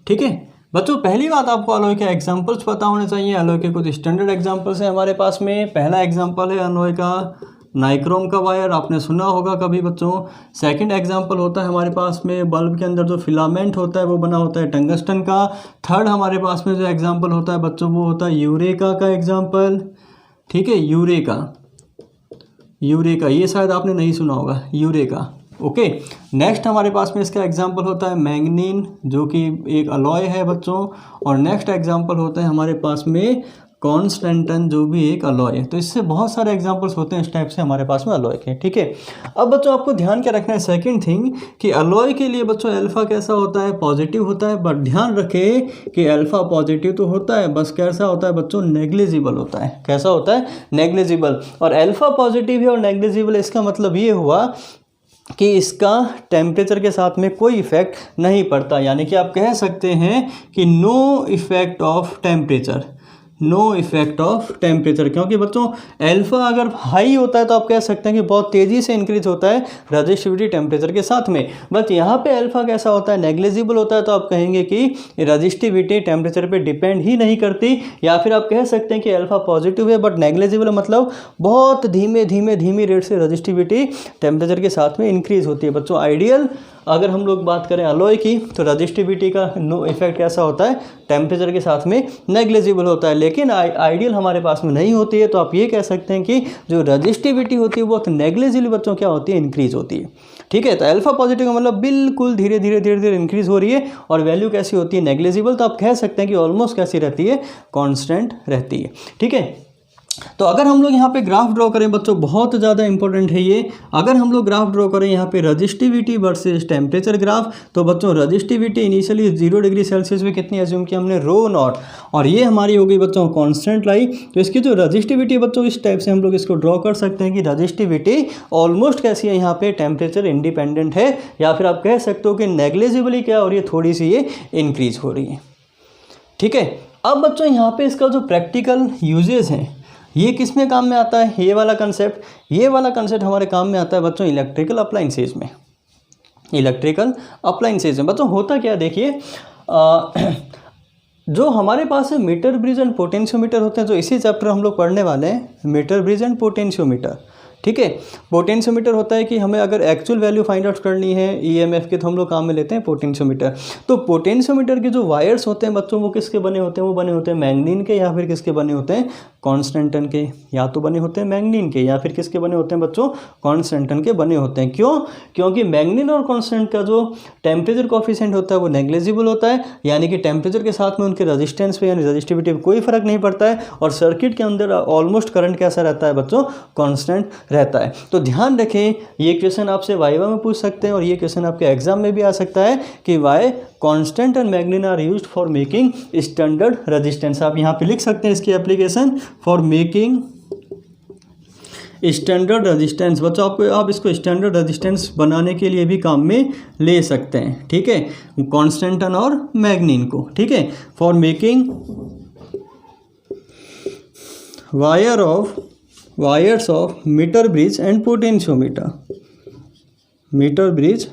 ठीक है बच्चों, पहली बात आपको अलॉय के एग्जांपल्स पता होने चाहिए। अलॉय के कुछ स्टैंडर्ड एग्जांपल्स हैं हमारे पास में। पहला एग्जांपल है अलॉय का नाइक्रोम का वायर, आपने सुना होगा कभी बच्चों। सेकंड एग्जांपल होता है हमारे पास में बल्ब के अंदर जो फिलामेंट होता है वो बना होता है टंगस्टन का। थर्ड हमारे पास में जो एग्जाम्पल होता है बच्चों वो होता है यूरेका का एग्जाम्पल। ठीक है, यूरेका ये शायद आपने नहीं सुना होगा, यूरेका। ओके, नेक्स्ट हमारे पास में इसका एग्जांपल होता है मैंगनीन, जो कि एक अलॉय है बच्चों। और नेक्स्ट एग्जांपल होता है हमारे पास में कॉन्स्टेंटन जो भी एक अलॉय है। तो इससे बहुत सारे एग्जांपल्स होते हैं इस टाइप से हमारे पास में अलॉय के, ठीक है। अब बच्चों आपको ध्यान क्या रखना है, सेकंड थिंग कि अलॉय के लिए बच्चों अल्फा कैसा होता है, पॉजिटिव होता है, बट ध्यान रखें कि अल्फा पॉजिटिव तो होता है, बस कैसा होता है बच्चों, नेग्लिजिबल होता है। कैसा होता है, नेग्लिजिबल। और अल्फा पॉजिटिव है और नेग्लिजिबल, इसका मतलब ये हुआ कि इसका टेम्परेचर के साथ में कोई इफेक्ट नहीं पड़ता, यानी कि आप कह सकते हैं कि no effect of temperature, no effect of temperature. क्योंकि बच्चों अल्फा अगर हाई होता है तो आप कह सकते हैं कि बहुत तेज़ी से इंक्रीज होता है रजिस्टिविटी टेम्परेचर के साथ में, बट यहाँ पे अल्फा कैसा होता है, नेग्लिजिबल होता है। तो आप कहेंगे कि रजिस्टिविटी टेम्परेचर पे डिपेंड ही नहीं करती, या फिर आप कह सकते हैं कि अल्फा पॉजिटिव है बट नेग्लिजिबल, मतलब बहुत धीमी रेट से रजिस्टिविटी टेम्परेचर के साथ में इंक्रीज होती है। बच्चों आइडियल अगर हम लोग बात करें अलॉय की तो रजिस्टिविटी का नो इफेक्ट कैसा होता है, टेम्परेचर के साथ में नेग्लिजिबल होता है, लेकिन आइडियल हमारे पास में नहीं होती है। तो आप ये कह सकते हैं कि जो रजिस्टिविटी होती है वो नेग्लिजिबल बच्चों क्या होती है, इंक्रीज होती है, ठीक है। तो अल्फा पॉजिटिव का मतलब बिल्कुल धीरे धीरे इंक्रीज हो रही है, और वैल्यू कैसी होती है, नेग्लिजिबल। तो आप कह सकते हैं कि ऑलमोस्ट कैसी रहती है, कॉन्स्टेंट रहती है, ठीक है। तो अगर हम लोग यहाँ पे ग्राफ ड्रॉ करें बच्चों, बहुत ज़्यादा इंपॉर्टेंट है ये, अगर हम लोग ग्राफ ड्रॉ करें यहाँ पे रजिस्टिविटी वर्सेस टेम्परेचर ग्राफ, तो बच्चों रजिस्टिविटी इनिशियली 0 डिग्री सेल्सियस में कितनी एज्यूम किया हमने, रो नॉट, और ये हमारी हो गई बच्चों कांस्टेंट लाई। तो इसकी जो रजिस्टिविटी बच्चों इस टाइप से हम लोग इसको ड्रॉ कर सकते हैं कि रजिस्टिविटी ऑलमोस्ट कैसी है, यहाँ पे टेम्परेचर इंडिपेंडेंट है, या फिर आप कह सकते हो कि नेग्लिजिबली क्या हो रही है, थोड़ी सी ये इंक्रीज हो रही है, ठीक है। अब बच्चों यहाँ पे इसका जो प्रैक्टिकल यूजेस हैं ये किस में काम में आता है, ये वाला कंसेप्ट हमारे काम में आता है बच्चों इलेक्ट्रिकल अप्लाइंसेज में। इलेक्ट्रिकल अप्लाइंसेज में बच्चों होता क्या, देखिए जो हमारे पास है मीटर ब्रिज एंड पोटेंशियोमीटर होते हैं, जो इसी चैप्टर हम लोग पढ़ने वाले हैं, मीटर ब्रिज एंड पोटेंशियोमीटर, ठीक है। पोटेंशियोमीटर होता है कि हमें अगर एक्चुअल वैल्यू फाइंड आउट करनी है ईएमएफ के, तो हम लोग काम में लेते हैं पोटेंशियोमीटर। तो पोटेंशियोमीटर के जो वायर्स होते हैं बच्चों, वो किसके बने होते हैं, वो बने होते हैं मैंगनीन के, या फिर किसके बने होते हैं, कॉन्स्टेंटन के। या तो बने होते हैं मैंगनीन के, या फिर किसके बने होते हैं बच्चों, कॉन्स्टेंटन के बने होते हैं। क्यों, क्योंकि मैंगनीन और कॉन्स्टेंट का जो टेम्परेचर कोफिशिएंट होता है वो नेग्लिजिबल होता है, यानी कि टेम्परेचर के साथ में उनके रेजिस्टेंस पे यानी रजिस्टिविटी पे कोई फर्क नहीं पड़ता है, और सर्किट के अंदर ऑलमोस्ट करंट कैसा रहता है बच्चों, कॉन्स्टेंट रहता है। तो ध्यान रखें, ये क्वेश्चन आपसे वाइवा में पूछ सकते हैं, और ये क्वेश्चन आपके एग्जाम में भी आ सकता है कि Y constant and manganin are used for making standard resistance. आप यहाँ पे लिख सकते हैं इसकी application, for making standard resistance. बच्चों आप इसको स्टैंडर्ड रेजिस्टेंस बनाने के लिए भी काम में ले सकते हैं, ठीक है, कांस्टेंटन और मैग्नीन को, ठीक है, for making wires of metre bridge and potentiometer, metre bridge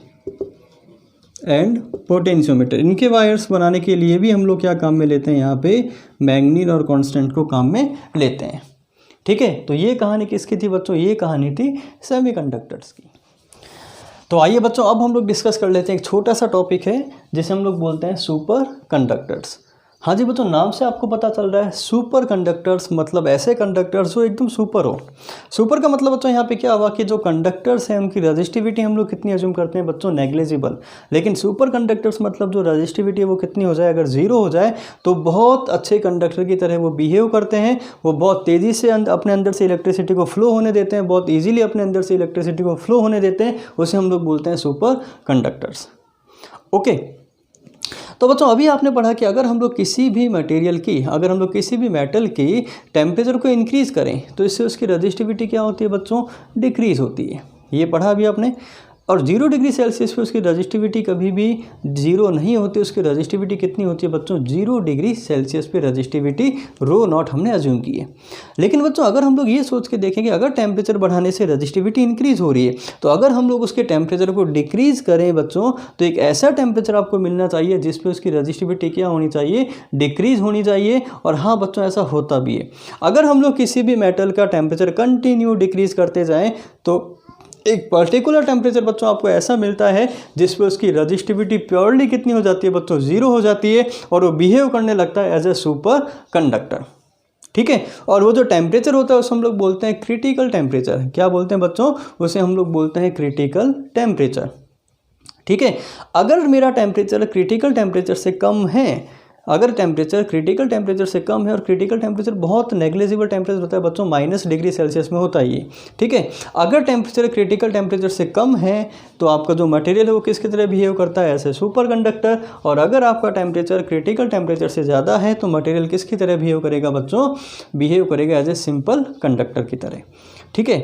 and potentiometer, इनके वायर्स बनाने के लिए भी हम लोग क्या काम में लेते हैं, यहाँ पे मैग्नीन और कांस्टेंट को काम में लेते हैं, ठीक है। तो ये कहानी किसकी थी बच्चों, ये कहानी थी सेमीकंडक्टर्स की। तो आइए बच्चों अब हम लोग डिस्कस कर लेते हैं, एक छोटा सा टॉपिक है जिसे हम लोग बोलते हैं सुपर कंडक्टर्स। हाँ जी बच्चों, नाम से आपको पता चल रहा है सुपर कंडक्टर्स, मतलब ऐसे कंडक्टर्स जो एकदम सुपर हो। सुपर का मतलब बच्चों यहाँ पे क्या हुआ कि जो कंडक्टर्स हैं उनकी रजिस्टिविटी हम लोग कितनी अज्यूम करते हैं बच्चों, नेग्लिजिबल। लेकिन सुपर कंडक्टर्स मतलब जो रजिस्टिविटी है वो कितनी हो जाए, अगर जीरो हो जाए तो बहुत अच्छे कंडक्टर की तरह वो बिहेव करते हैं, वो बहुत तेज़ी से अपने अंदर से इलेक्ट्रिसिटी को फ्लो होने देते हैं, बहुत ईजिली अपने अंदर से इलेक्ट्रिसिटी को फ्लो होने देते हैं, उसे हम लोग बोलते हैं सुपर कंडक्टर्स, ओके। तो बच्चों अभी आपने पढ़ा कि अगर हम लोग किसी भी मटेरियल की, अगर हम लोग किसी भी मेटल की टेम्परेचर को इंक्रीज़ करें तो इससे उसकी रजिस्टिविटी क्या होती है बच्चों, डिक्रीज़ होती है। ये पढ़ा अभी आपने। और 0 डिग्री सेल्सियस पे उसकी रजिस्टिविटी कभी भी 0 नहीं होती, उसकी रजिस्टिविटी कितनी होती है बच्चों, 0 डिग्री सेल्सियस पे रजिस्टिविटी रो नॉट हमने अज्यूम की है। लेकिन बच्चों अगर हम लोग ये सोच के देखें कि अगर टेम्परेचर बढ़ाने से रजिस्टिविटी इंक्रीज़ हो रही है, तो अगर हम लोग उसके टेम्परेचर को डिक्रीज़ करें बच्चों, तो एक ऐसा टेम्परेचर आपको मिलना चाहिए जिस पे उसकी रजिस्टिविटी क्या होनी चाहिए, डिक्रीज़ होनी चाहिए। और हाँ बच्चों ऐसा होता भी है, अगर हम लोग किसी भी मेटल का टेम्परेचर कंटिन्यू डिक्रीज़ करते जाएँ तो एक पर्टिकुलर टेम्परेचर बच्चों आपको ऐसा मिलता है जिस पे उसकी रजिस्टिविटी प्योरली कितनी हो जाती है बच्चों, 0 हो जाती है, और वो बिहेव करने लगता है एज ए सुपर कंडक्टर, ठीक है। और वो जो टेम्परेचर होता है उसे हम लोग बोलते हैं क्रिटिकल टेम्परेचर। क्या बोलते हैं बच्चों, उसे हम लोग बोलते हैं क्रिटिकल टेम्परेचर, ठीक है। अगर मेरा टेम्परेचर क्रिटिकल टेम्परेचर से कम है, अगर टेम्परेचर क्रिटिकल टेम्परेचर से कम है, और क्रिटिकल टेम्परेचर बहुत नेग्लिजिबल टेम्परेचर होता है बच्चों, -डिग्री सेल्सियस में होता है ये, ठीक है। अगर टेम्परेचर क्रिटिकल टेम्परेचर से कम है तो आपका जो मटेरियल है वो किसकी तरह बिहेव करता है, ऐसे सुपर कंडक्टर। और अगर आपका टेम्परेचर क्रिटिकल टेम्परेचर से ज़्यादा है तो मटेरियल किसकी तरह बिहेव करेगा बच्चों, बिहेव करेगा एज ए सिंपल कंडक्टर की तरह, ठीक है।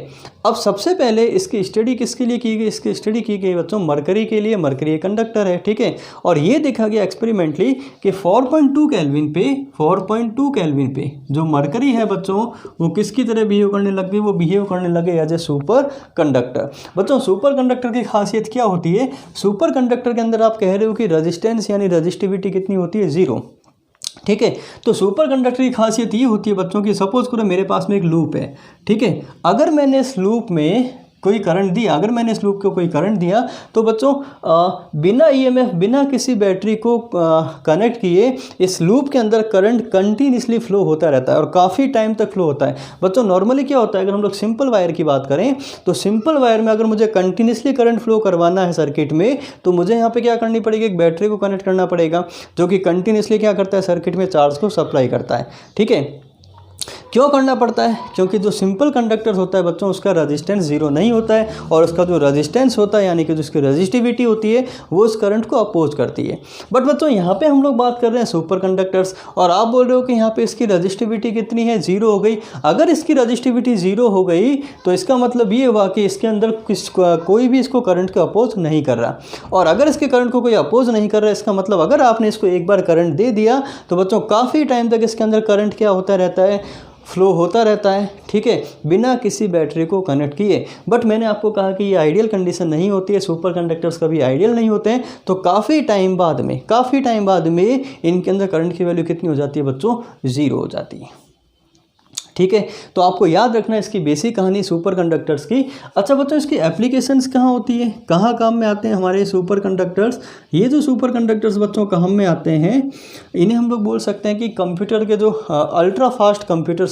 अब सबसे पहले इसकी स्टडी किसके लिए की गई, इसकी स्टडी की गई बच्चों मरकरी के लिए। मरकरी एक कंडक्टर है, ठीक है। और ये देखा गया एक्सपेरिमेंटली कि 4.2 केल्विन पे 4.2 केल्विन पे जो मरकरी है बच्चों वो किसकी तरह बिहेव करने लग गई, वो बिहेव करने लगे एज ए सुपर कंडक्टर। बच्चों सुपर कंडक्टर की खासियत क्या होती है, सुपर कंडक्टर के अंदर आप कह रहे हो कि रेजिस्टेंस यानी रजिस्टिविटी कितनी होती है, 0, ठीक है। तो सुपर कंडक्टर की खासियत ये होती है बच्चों की, सपोज करो मेरे पास में एक लूप है, ठीक है। अगर मैंने इस लूप में कोई करंट दिया, अगर मैंने इस लूप को कोई करंट दिया तो बच्चों बिना ईएमएफ, बिना किसी बैटरी को कनेक्ट किए इस लूप के अंदर करंट कंटिन्यूसली फ्लो होता रहता है और काफ़ी टाइम तक फ्लो होता है। बच्चों नॉर्मली क्या होता है, अगर हम लोग सिंपल वायर की बात करें तो सिंपल वायर में अगर मुझे कंटिन्यूसली करंट फ्लो करवाना है सर्किट में तो मुझे यहाँ पर क्या करनी पड़ेगी, एक बैटरी को कनेक्ट करना पड़ेगा जो कि कंटिन्यूसली क्या करता है, सर्किट में चार्ज को सप्लाई करता है, ठीक है। क्यों करना पड़ता है, क्योंकि जो सिंपल कंडक्टर होता है बच्चों उसका रेजिस्टेंस 0 नहीं होता है और उसका जो रेजिस्टेंस होता है यानी कि जो उसकी रेजिस्टिविटी होती है वो उस करंट को अपोज करती है। बट बच्चों यहाँ पे हम लोग बात कर रहे हैं सुपर कंडक्टर्स और आप बोल रहे हो कि यहाँ पे इसकी रेजिस्टिविटी कितनी है, 0 हो गई। अगर इसकी रेजिस्टिविटी 0 हो गई तो इसका मतलब ये हुआ कि इसके अंदर कोई भी इसको करंट को अपोज नहीं कर रहा, और अगर इसके करंट को कोई अपोज नहीं कर रहा इसका मतलब अगर आपने इसको एक बार करंट दे दिया तो बच्चों काफ़ी टाइम तक इसके अंदर करंट क्या होता रहता है, फ्लो होता रहता है, ठीक है, बिना किसी बैटरी को कनेक्ट किए। बट मैंने आपको कहा कि ये आइडियल कंडीशन नहीं होती है, सुपर कंडक्टर्स कभी आइडियल नहीं होते हैं। तो काफ़ी टाइम बाद में इनके अंदर करंट की वैल्यू कितनी हो जाती है बच्चों, 0 हो जाती है, ठीक है। तो आपको याद रखना है इसकी बेसिक कहानी सुपर कंडक्टर्स की। अच्छा बच्चों इसकी एप्लीकेशंस कहाँ होती है, कहाँ काम में आते हैं हमारे सुपर कंडक्टर्स। ये जो सुपर कंडक्टर्स बच्चों काम में आते हैं इन्हें हम लोग बोल सकते हैं कि कंप्यूटर के जो अल्ट्रा फास्ट कंप्यूटर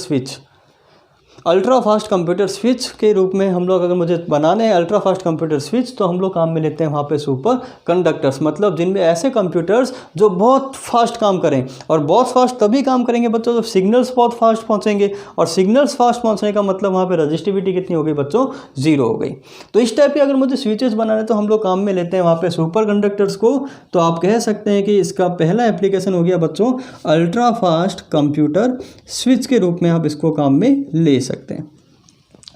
स्विच के रूप में हम लोग, अगर मुझे बनाने हैं अल्ट्रा फास्ट कंप्यूटर स्विच तो हम लोग काम में लेते हैं वहाँ पे सुपर कंडक्टर्स, मतलब जिनमें ऐसे कंप्यूटर्स जो बहुत फास्ट काम करें। और बहुत फास्ट तभी काम करेंगे बच्चों जब सिग्नल्स बहुत फास्ट पहुँचेंगे, और सिग्नल्स फास्ट पहुँचने का मतलब वहाँ पर रजिस्टिविटी कितनी हो गई बच्चों, 0 हो गई। तो इस टाइप के अगर मुझे स्विचेस बनाने तो हम लोग काम में लेते हैं वहाँ पर सुपर कंडक्टर्स को। तो आप कह सकते हैं कि इसका पहला एप्लीकेशन हो गया बच्चों अल्ट्रा फास्ट कंप्यूटर स्विच के रूप में आप इसको काम में ले सकते हैं,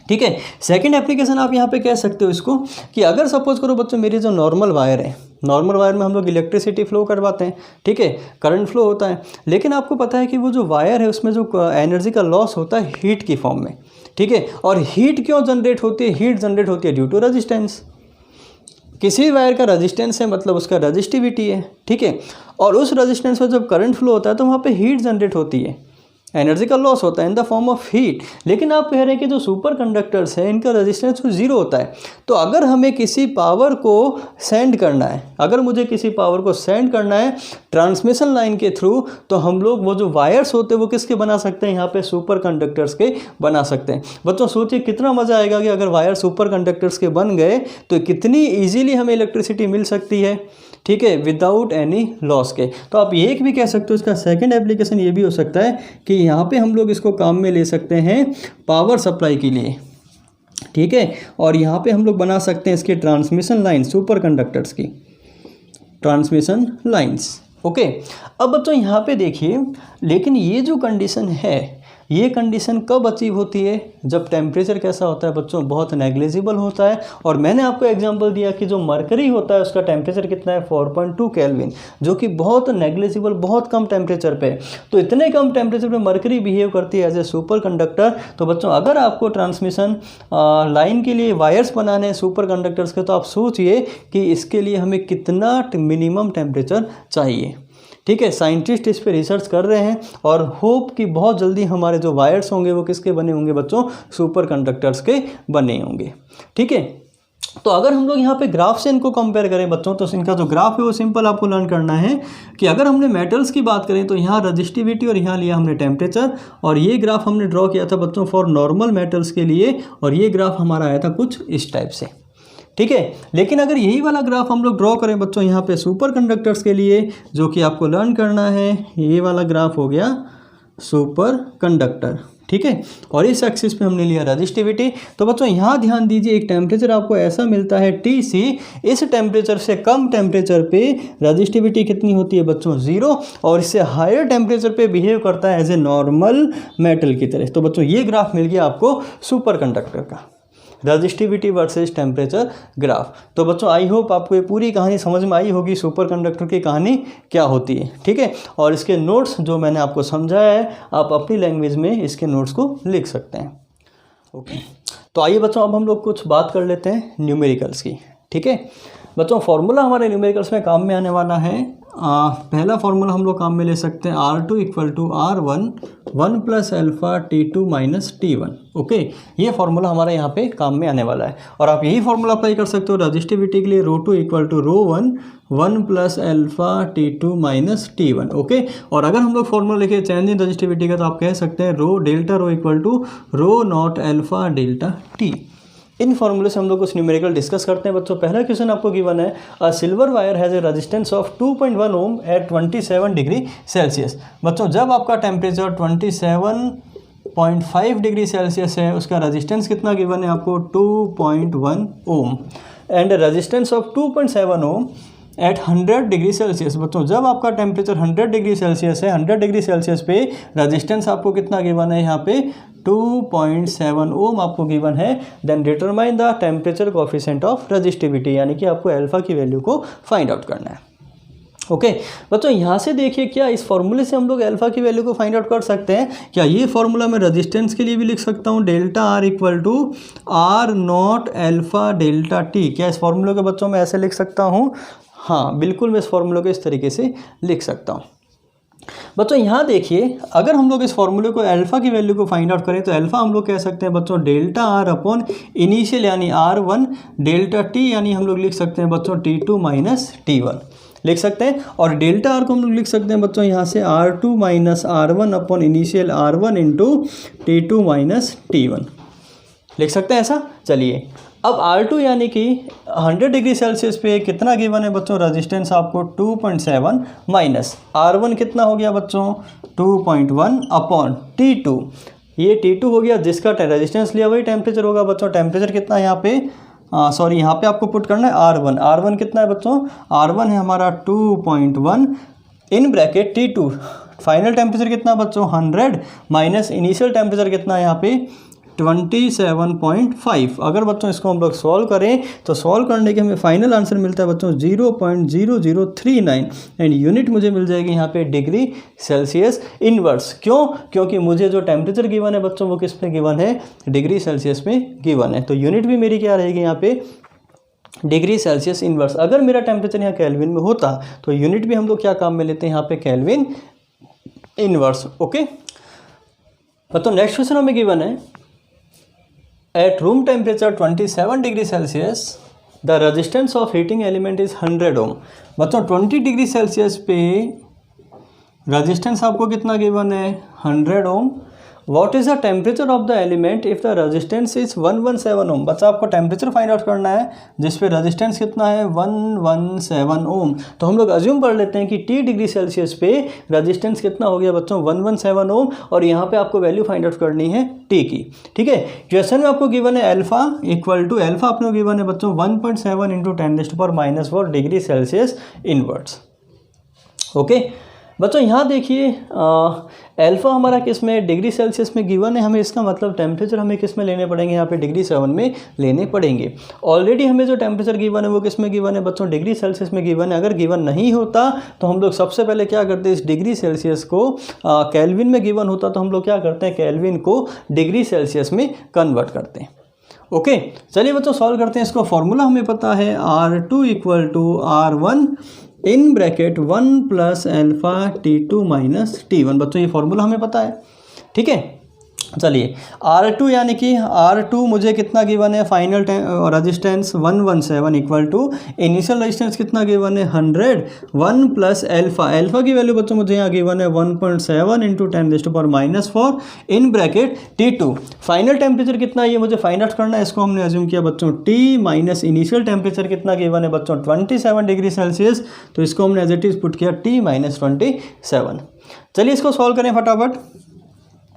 ठीक है। सेकंड एप्लीकेशन आप यहाँ पे कह सकते हो इसको कि अगर सपोज करो बच्चों मेरी जो नॉर्मल वायर है, नॉर्मल वायर में हम लोग इलेक्ट्रिसिटी फ्लो करवाते हैं, ठीक है, करंट फ्लो होता है, लेकिन आपको पता है कि वो जो वायर है उसमें जो एनर्जी का लॉस होता है हीट की फॉर्म में, ठीक है। और हीट क्यों जनरेट होती है, हीट जनरेट होती है ड्यू टू रजिस्टेंस। किसी भी वायर का रेजिस्टेंस है मतलब उसका रजिस्टिविटी है, ठीक है। और उस रजिस्टेंस में जब करंट फ्लो होता है तो वहाँ पे हीट जनरेट होती है, एनर्जी का लॉस होता है in the form of heat. लेकिन आप कह रहे हैं कि जो सुपर कंडक्टर्स हैं इनका रेजिस्टेंस 0 होता है। तो अगर हमें किसी पावर को सेंड करना है, अगर मुझे किसी पावर को सेंड करना है ट्रांसमिशन लाइन के थ्रू, तो हम लोग वो जो वायर्स होते हैं वो किसके बना सकते हैं, यहाँ पे सुपर कंडक्टर्स के बना सकते हैं। बच्चों सोचिए कितना मज़ा आएगा कि अगर वायर सुपर कंडक्टर्स के बन गए तो कितनी ईजीली हमें इलेक्ट्रिसिटी मिल सकती है, ठीक है, विदाउट एनी लॉस के। तो आप ये भी कह सकते हो इसका सेकंड एप्लीकेशन ये भी हो सकता है कि यहाँ पे हम लोग इसको काम में ले सकते हैं पावर सप्लाई के लिए, ठीक है। और यहाँ पे हम लोग बना सकते हैं इसके ट्रांसमिशन लाइन, सुपर कंडक्टर्स की ट्रांसमिशन लाइंस, ओके। अब बच्चों यहाँ पे देखिए, लेकिन ये जो कंडीशन है ये कंडीशन कब अचीव होती है, जब टेम्परेचर कैसा होता है बच्चों, बहुत नेग्लिजिबल होता है। और मैंने आपको एग्जांपल दिया कि जो मरकरी होता है उसका टेम्परेचर कितना है, 4.2 केल्विन, जो कि बहुत नेग्लिजिबल, बहुत कम टेम्परेचर पे। तो इतने कम टेम्परेचर पे मरकरी बिहेव करती है एज ए सुपर कंडक्टर। तो बच्चों अगर आपको ट्रांसमिशन लाइन के लिए वायर्स बनाने हैं सुपर कंडक्टर्स के, तो आप सोचिए कि इसके लिए हमें कितना मिनिमम टेम्परेचर चाहिए, ठीक है। साइंटिस्ट इस पे रिसर्च कर रहे हैं और होप कि बहुत जल्दी हमारे जो वायर्स होंगे वो किसके बने होंगे बच्चों, सुपर कंडक्टर्स के बने होंगे, ठीक है। तो अगर हम लोग यहाँ पे ग्राफ से इनको कंपेयर करें बच्चों, तो इनका जो ग्राफ है वो सिंपल आपको लर्न करना है कि अगर हमने मेटल्स की बात करें तो यहाँ रजिस्टिविटी और यहाँ लिया हमने टेम्परेचर, और ये ग्राफ हमने ड्रॉ किया था बच्चों फॉर नॉर्मल मेटल्स के लिए, और ये ग्राफ हमारा आया था कुछ इस टाइप से, ठीक है। लेकिन अगर यही वाला ग्राफ हम लोग ड्रॉ करें बच्चों यहाँ पे सुपर कंडक्टर्स के लिए, जो कि आपको लर्न करना है, ये वाला ग्राफ हो गया सुपर कंडक्टर, ठीक है। और इस एक्सिस पे हमने लिया रजिस्टिविटी। तो बच्चों यहाँ ध्यान दीजिए, एक टेम्परेचर आपको ऐसा मिलता है TC, इस टेम्परेचर से कम टेम्परेचर पे रजिस्टिविटी कितनी होती है बच्चों 0, और इससे हायर टेम्परेचर पे बिहेव करता है एज ए नॉर्मल मेटल की तरह। तो बच्चों ये ग्राफ मिल गया आपको सुपर कंडक्टर का, रजिस्टिविटी वर्सेस टेम्परेचर ग्राफ। तो बच्चों आई होप आपको ये पूरी कहानी समझ में आई होगी, सुपर कंडक्टर की कहानी क्या होती है, ठीक है। और इसके नोट्स जो मैंने आपको समझाया है, आप अपनी लैंग्वेज में इसके नोट्स को लिख सकते हैं। ओके, तो आइए बच्चों अब हम लोग कुछ बात कर लेते हैं न्यूमेरिकल्स की, ठीक है। बच्चों फॉर्मूला हमारे न्यूमेरिकल्स में काम में आने वाला है। पहला फॉर्मूला हम लोग काम में ले सकते हैं R2 = R1 1 + alpha T2 - T1। Okay, ये फॉर्मूला हमारा यहाँ पे काम में आने वाला है। और आप यही फॉर्मूला अप्लाई कर सकते हो रजिस्टिविटी के लिए, ρ2 = ρ1 1 + अल्फ़ा T2 - T1। ओके, और अगर हम लोग फॉर्मूला लिखे चेंज इन रजिस्टिविटी का, तो आप कह सकते हैं delta rho = ρ0 alpha delta T। इन फॉर्मूले से हम लोग कुछ न्यूमेरिकल डिस्कस करते हैं बच्चों। पहला क्वेश्चन आपको गिवन है, a silver wire has a resistance of 2.1 ohm at 27 degree Celsius. बच्चों जब आपका टेम्परेचर 27.5 डिग्री सेल्सियस है, उसका रेजिस्टेंस कितना गिवन है आपको 2.1 ohm, and resistance of 2.7 ohm at 100 degree Celsius. बच्चों जब आपका टेम्परेचर 100 डिग्री सेल्सियस है, 100 डिग्री सेल्सियस पे रेजिस्टेंस आपको कितना गिवन है यहाँ पे 2.7 ओम आपको गिवन है। Then determine the temperature coefficient of resistivity, यानी कि आपको अल्फा की वैल्यू को फाइंड आउट करना है। ओके बच्चों, यहाँ से देखिए क्या इस फॉर्मूले से हम लोग अल्फा की वैल्यू को फाइंड आउट कर सकते हैं क्या? ये फॉर्मूला मैं रेजिस्टेंस के लिए भी लिख सकता हूँ, delta R = R0 alpha delta T। क्या इस फॉर्मूले को बच्चों मैं ऐसे लिख सकता हूँ? हाँ बिल्कुल, मैं इस फॉर्मूले को इस तरीके से लिख सकता हूँ। बच्चों यहाँ देखिए, अगर हम लोग इस फॉर्मूले को अल्फा की वैल्यू को फाइंड आउट करें तो अल्फा हम लोग कह सकते हैं बच्चों डेल्टा R अपॉन इनिशियल यानी R1 डेल्टा T, यानी हम लोग लिख सकते हैं बच्चों T2 - T1 लिख सकते हैं। और डेल्टा R को हम लोग लिख सकते हैं बच्चों यहाँ से R2 - R1 upon initial R1 into T2 - T1 लिख सकते हैं ऐसा। चलिए अब R2 यानी कि 100 डिग्री सेल्सियस पे कितना गिवन है बच्चों, रेजिस्टेंस आपको 2.7 माइनस R1 कितना हो गया बच्चों 2.1 अपॉन T2, ये T2 हो गया, जिसका रेजिस्टेंस लिया वही टेम्परेचर होगा बच्चों। टेम्परेचर कितना है यहाँ पे, सॉरी यहाँ पे आपको पुट करना है R1। R1 कितना है बच्चों, R1 है हमारा 2.1 इन ब्रैकेट T2, फाइनल टेम्परेचर कितना बच्चों 100 माइनस इनिशियल टेम्परेचर कितना है यहाँ पे 27.5। अगर बच्चों इसको हम लोग सॉल्व करें तो सॉल्व करने के हमें फाइनल आंसर मिलता है बच्चों 0.0039 एंड यूनिट मुझे मिल जाएगी यहाँ पे डिग्री सेल्सियस इनवर्स। क्यों? क्योंकि मुझे जो टेम्परेचर गिवन है बच्चों वो किस में गिवन है, डिग्री सेल्सियस में गिवन है। तो यूनिट भी मेरी क्या रहेगी यहाँ पे डिग्री सेल्सियस इनवर्स। अगर मेरा टेम्परेचर यहाँ केल्विन में होता तो यूनिट भी हम लोग क्या काम में लेते हैं यहाँ पे केल्विन इनवर्स। ओके तो नेक्स्ट क्वेश्चन हमें गिवन है, at room temperature 27 degree Celsius the resistance of heating element is 100 ohm। बच्चों 20 डिग्री सेल्सियस पे रेजिस्टेंस आपको कितना गिवन है 100 ohm. What is the temperature of the element if the resistance is 117 ohm. बच्चा आपको temperature find out करना है जिसपे रेजिस्टेंस कितना है 117 ओम। तो हम लोग अज्यूम कर लेते हैं कि T डिग्री सेल्सियस पे रेजिस्टेंस कितना हो गया बच्चों 117 ओम, और यहाँ पे आपको वैल्यू फाइंड आउट करनी है T की। ठीक है, क्वेश्चन में आपको गिवन है अल्फा = अल्फा आपको गिवन है बच्चों 1.7 × 10⁻⁴ डिग्री सेल्सियस इनवर्ट्स। ओके बच्चों यहाँ देखिए अल्फा हमारा किस में डिग्री सेल्सियस में गिवन है, हमें इसका मतलब टेम्परेचर हमें किस में लेने पड़ेंगे यहाँ पे डिग्री 7 में लेने पड़ेंगे। ऑलरेडी हमें जो टेम्परेचर गिवन है वो किस में गिवन है बच्चों डिग्री सेल्सियस में गिवन है। अगर गिवन नहीं होता तो हम लोग सबसे पहले क्या करते हैं, इस डिग्री सेल्सियस को केल्विन में गिवन होता तो हम लोग क्या करते हैं केल्विन को डिग्री सेल्सियस में कन्वर्ट करते हैं। ओके चलिए बच्चों सॉल्व करते हैं इसको। फॉर्मूला हमें पता है R2 = R1 in bracket 1 + alpha T2 - T1। बच्चों ये फॉर्मूला हमें पता है, ठीक है। चलिए R2 यानी कि R2 मुझे कितना गिवन है, final resistance 117 equal to initial resistance कितना गिवन है 100, 1 प्लस एल्फा, एल्फा की वैल्यू बच्चों मुझे यहाँ गिवन है 1.7 into 10⁻⁴ in bracket T2। Final temperature कितना ये मुझे फाइंड आउट करना है, इसको हमने एज्यूम किया बच्चों T माइनस इनिशियल टेम्परेचर कितना गिवन है बच्चों 27 डिग्री सेल्सियस, तो इसको हमने एज इट इज पुट किया T माइनस 27। चलिए इसको सॉल्व करें फटाफट।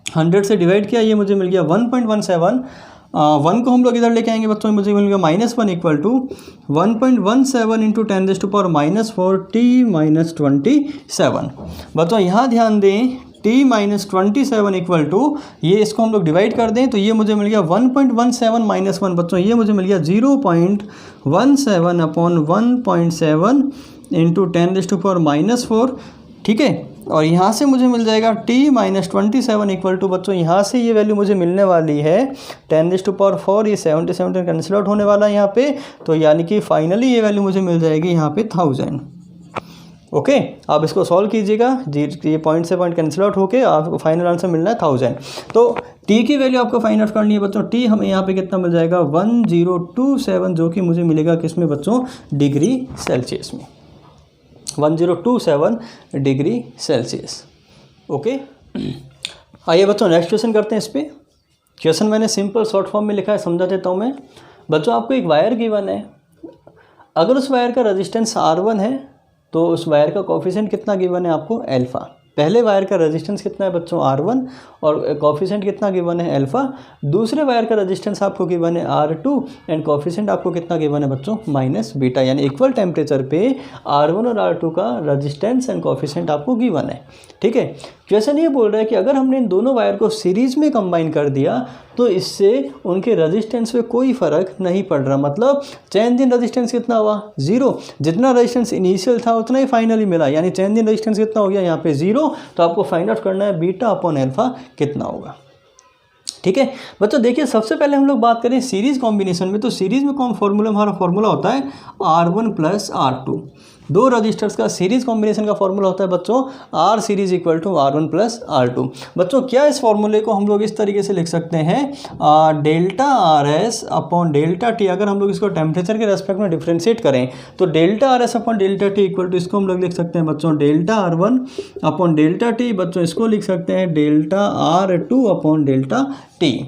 100 से डिवाइड किया, ये मुझे मिल गया 1.17, 1 को हम लोग इधर लेके आएंगे बच्चों, मुझे मिल गया -1 equal to 1.17 into 10⁻⁴ T minus 27। बच्चों यहाँ ध्यान दें T माइनस 27 इक्वल टू, ये इसको हम लोग डिवाइड कर दें तो ये मुझे मिल गया 1.17 माइनस 1 बच्चों, ये मुझे मिल गया 0.17 अपॉन 1.7 इंटू 10⁻⁴, ठीक है। और यहाँ से मुझे मिल जाएगा T माइनस 27 इक्वल टू बच्चों, यहाँ से ये वैल्यू मुझे मिलने वाली है 10⁴, ये 77 कैंसिल आउट होने वाला है यहाँ पे, तो यानी कि फाइनली ये वैल्यू मुझे मिल जाएगी यहाँ पे 1000। ओके, आप इसको सॉल्व कीजिएगा, ये पॉइंट से पॉइंट कैंसिल आउट होके आपको फाइनल आंसर मिलना है 1000। तो T की वैल्यू आपको फाइंड आउट करनी है बच्चों, T हमें यहाँ पे कितना मिल जाएगा 1027, जो कि मुझे मिलेगा किस में बच्चों, डिग्री सेल्सियस में, 1027 डिग्री सेल्सियस। ओके, आइए बच्चों नेक्स्ट क्वेश्चन करते हैं। इस पर क्वेश्चन मैंने सिंपल शॉर्ट फॉर्म में लिखा है, समझा देता हूँ मैं बच्चों। आपको एक वायर गिवन है, अगर उस वायर का रेजिस्टेंस R1 है तो उस वायर का कोफिशिएंट कितना गिवन है आपको, अल्फ़ा। पहले वायर का रेजिस्टेंस कितना है बच्चों R1 और कोफिशिएंट कितना गिवन है अल्फ़ा। दूसरे वायर का रेजिस्टेंस आपको गिवन है R2 एंड कोफिशिएंट आपको कितना गिवन है बच्चों, माइनस बीटा, यानी इक्वल टेम्परेचर पे R1 और R2 का रेजिस्टेंस एंड कोफिशिएंट आपको गिवन है, ठीक है। क्वेश्चन ये बोल रहा है कि अगर हमने इन दोनों वायर को सीरीज में कंबाइन कर दिया तो इससे उनके रेजिस्टेंस पे कोई फ़र्क नहीं पड़ रहा, मतलब चेंज इन रेजिस्टेंस कितना हुआ 0, जितना रेजिस्टेंस इनिशियल था उतना ही फाइनली मिला, यानी चेंज इन रेजिस्टेंस कितना हो गया यहाँ पे 0। तो आपको फाइंड आउट करना है बीटा अपॉन अल्फा कितना होगा, ठीक है बच्चों। देखिए सबसे पहले हम लोग बात करें सीरीज कॉम्बिनेशन में, तो सीरीज में कौन फॉर्मूला, हमारा फॉर्मूला होता है R1 प्लस R2, दो रजिस्टर्स का सीरीज कॉम्बिनेशन का फॉर्मूला होता है बच्चों R series equal to R1 plus R2। बच्चों क्या इस फॉर्मूले को हम लोग इस तरीके से लिख सकते हैं, delta RS upon delta T। अगर हम लोग इसको टेम्परेचर के रेस्पेक्ट में डिफ्रेंशिएट करें तो delta RS upon delta T equal to, इसको हम लोग लिख सकते हैं बच्चों delta R1 upon delta T, बच्चों इसको लिख सकते हैं delta R2 upon delta T,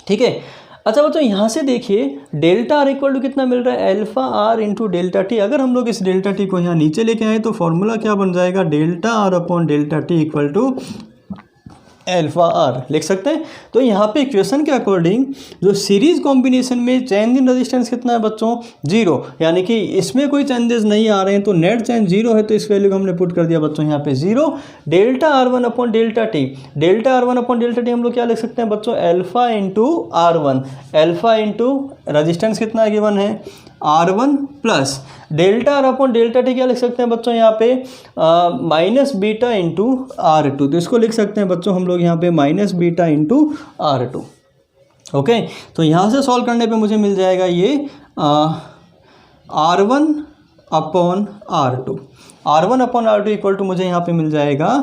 ठीक है। अच्छा बच्चों यहाँ से देखिए डेल्टा R इक्वल टू कितना मिल रहा है, alpha R into delta T। अगर हम लोग इस डेल्टा T को यहाँ नीचे लेके आए तो फॉर्मूला क्या बन जाएगा, delta R upon delta T equal to alpha R लिख सकते हैं। तो यहाँ पे इक्वेशन के अकॉर्डिंग जो सीरीज कॉम्बिनेशन में चेंज इन रेजिस्टेंस कितना है बच्चों 0, यानी कि इसमें कोई चेंजेस नहीं आ रहे हैं, तो नेट चेंज 0 है, तो इस वैल्यू को हमने पुट कर दिया बच्चों यहाँ पे 0। Delta R1 upon delta T, delta R1 upon delta T हम लोग क्या लिख सकते हैं बच्चों, alpha into R1, alpha into resistance कितना गिवन है R1 plus delta R upon delta T क्या लिख सकते हैं बच्चों यहाँ पे माइनस बीटा इंटू R2, तो इसको लिख सकते हैं बच्चों हम लोग यहाँ पे minus beta into R2। Okay, तो यहाँ से सॉल्व करने पे मुझे मिल जाएगा ये R1 upon R2, R1 upon R2 equal to मुझे यहाँ पे मिल जाएगा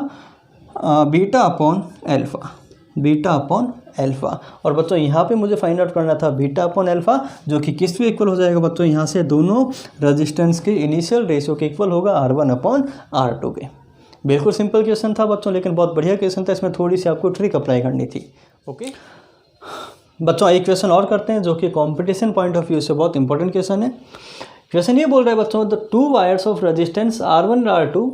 beta upon alpha, beta upon alpha. और बच्चों यहाँ पे मुझे फाइंड आउट करना था बीटा अपॉन अल्फा, जो कि किस पे इक्वल हो जाएगा बच्चों, यहाँ से दोनों रेजिस्टेंस के इनिशियल रेशियो के इक्वल होगा R1 अपॉन R2 के। बिल्कुल सिंपल क्वेश्चन था बच्चों, लेकिन बहुत बढ़िया क्वेश्चन था, इसमें थोड़ी सी आपको ट्रिक अप्लाई करनी थी। ओके बच्चों एक क्वेश्चन और करते हैं जो कि कॉम्पिटिशन पॉइंट ऑफ व्यू से बहुत इंपॉर्टेंट क्वेश्चन है। क्वेश्चन ये बोल रहा है बच्चों, the two wires of resistance R1 और R2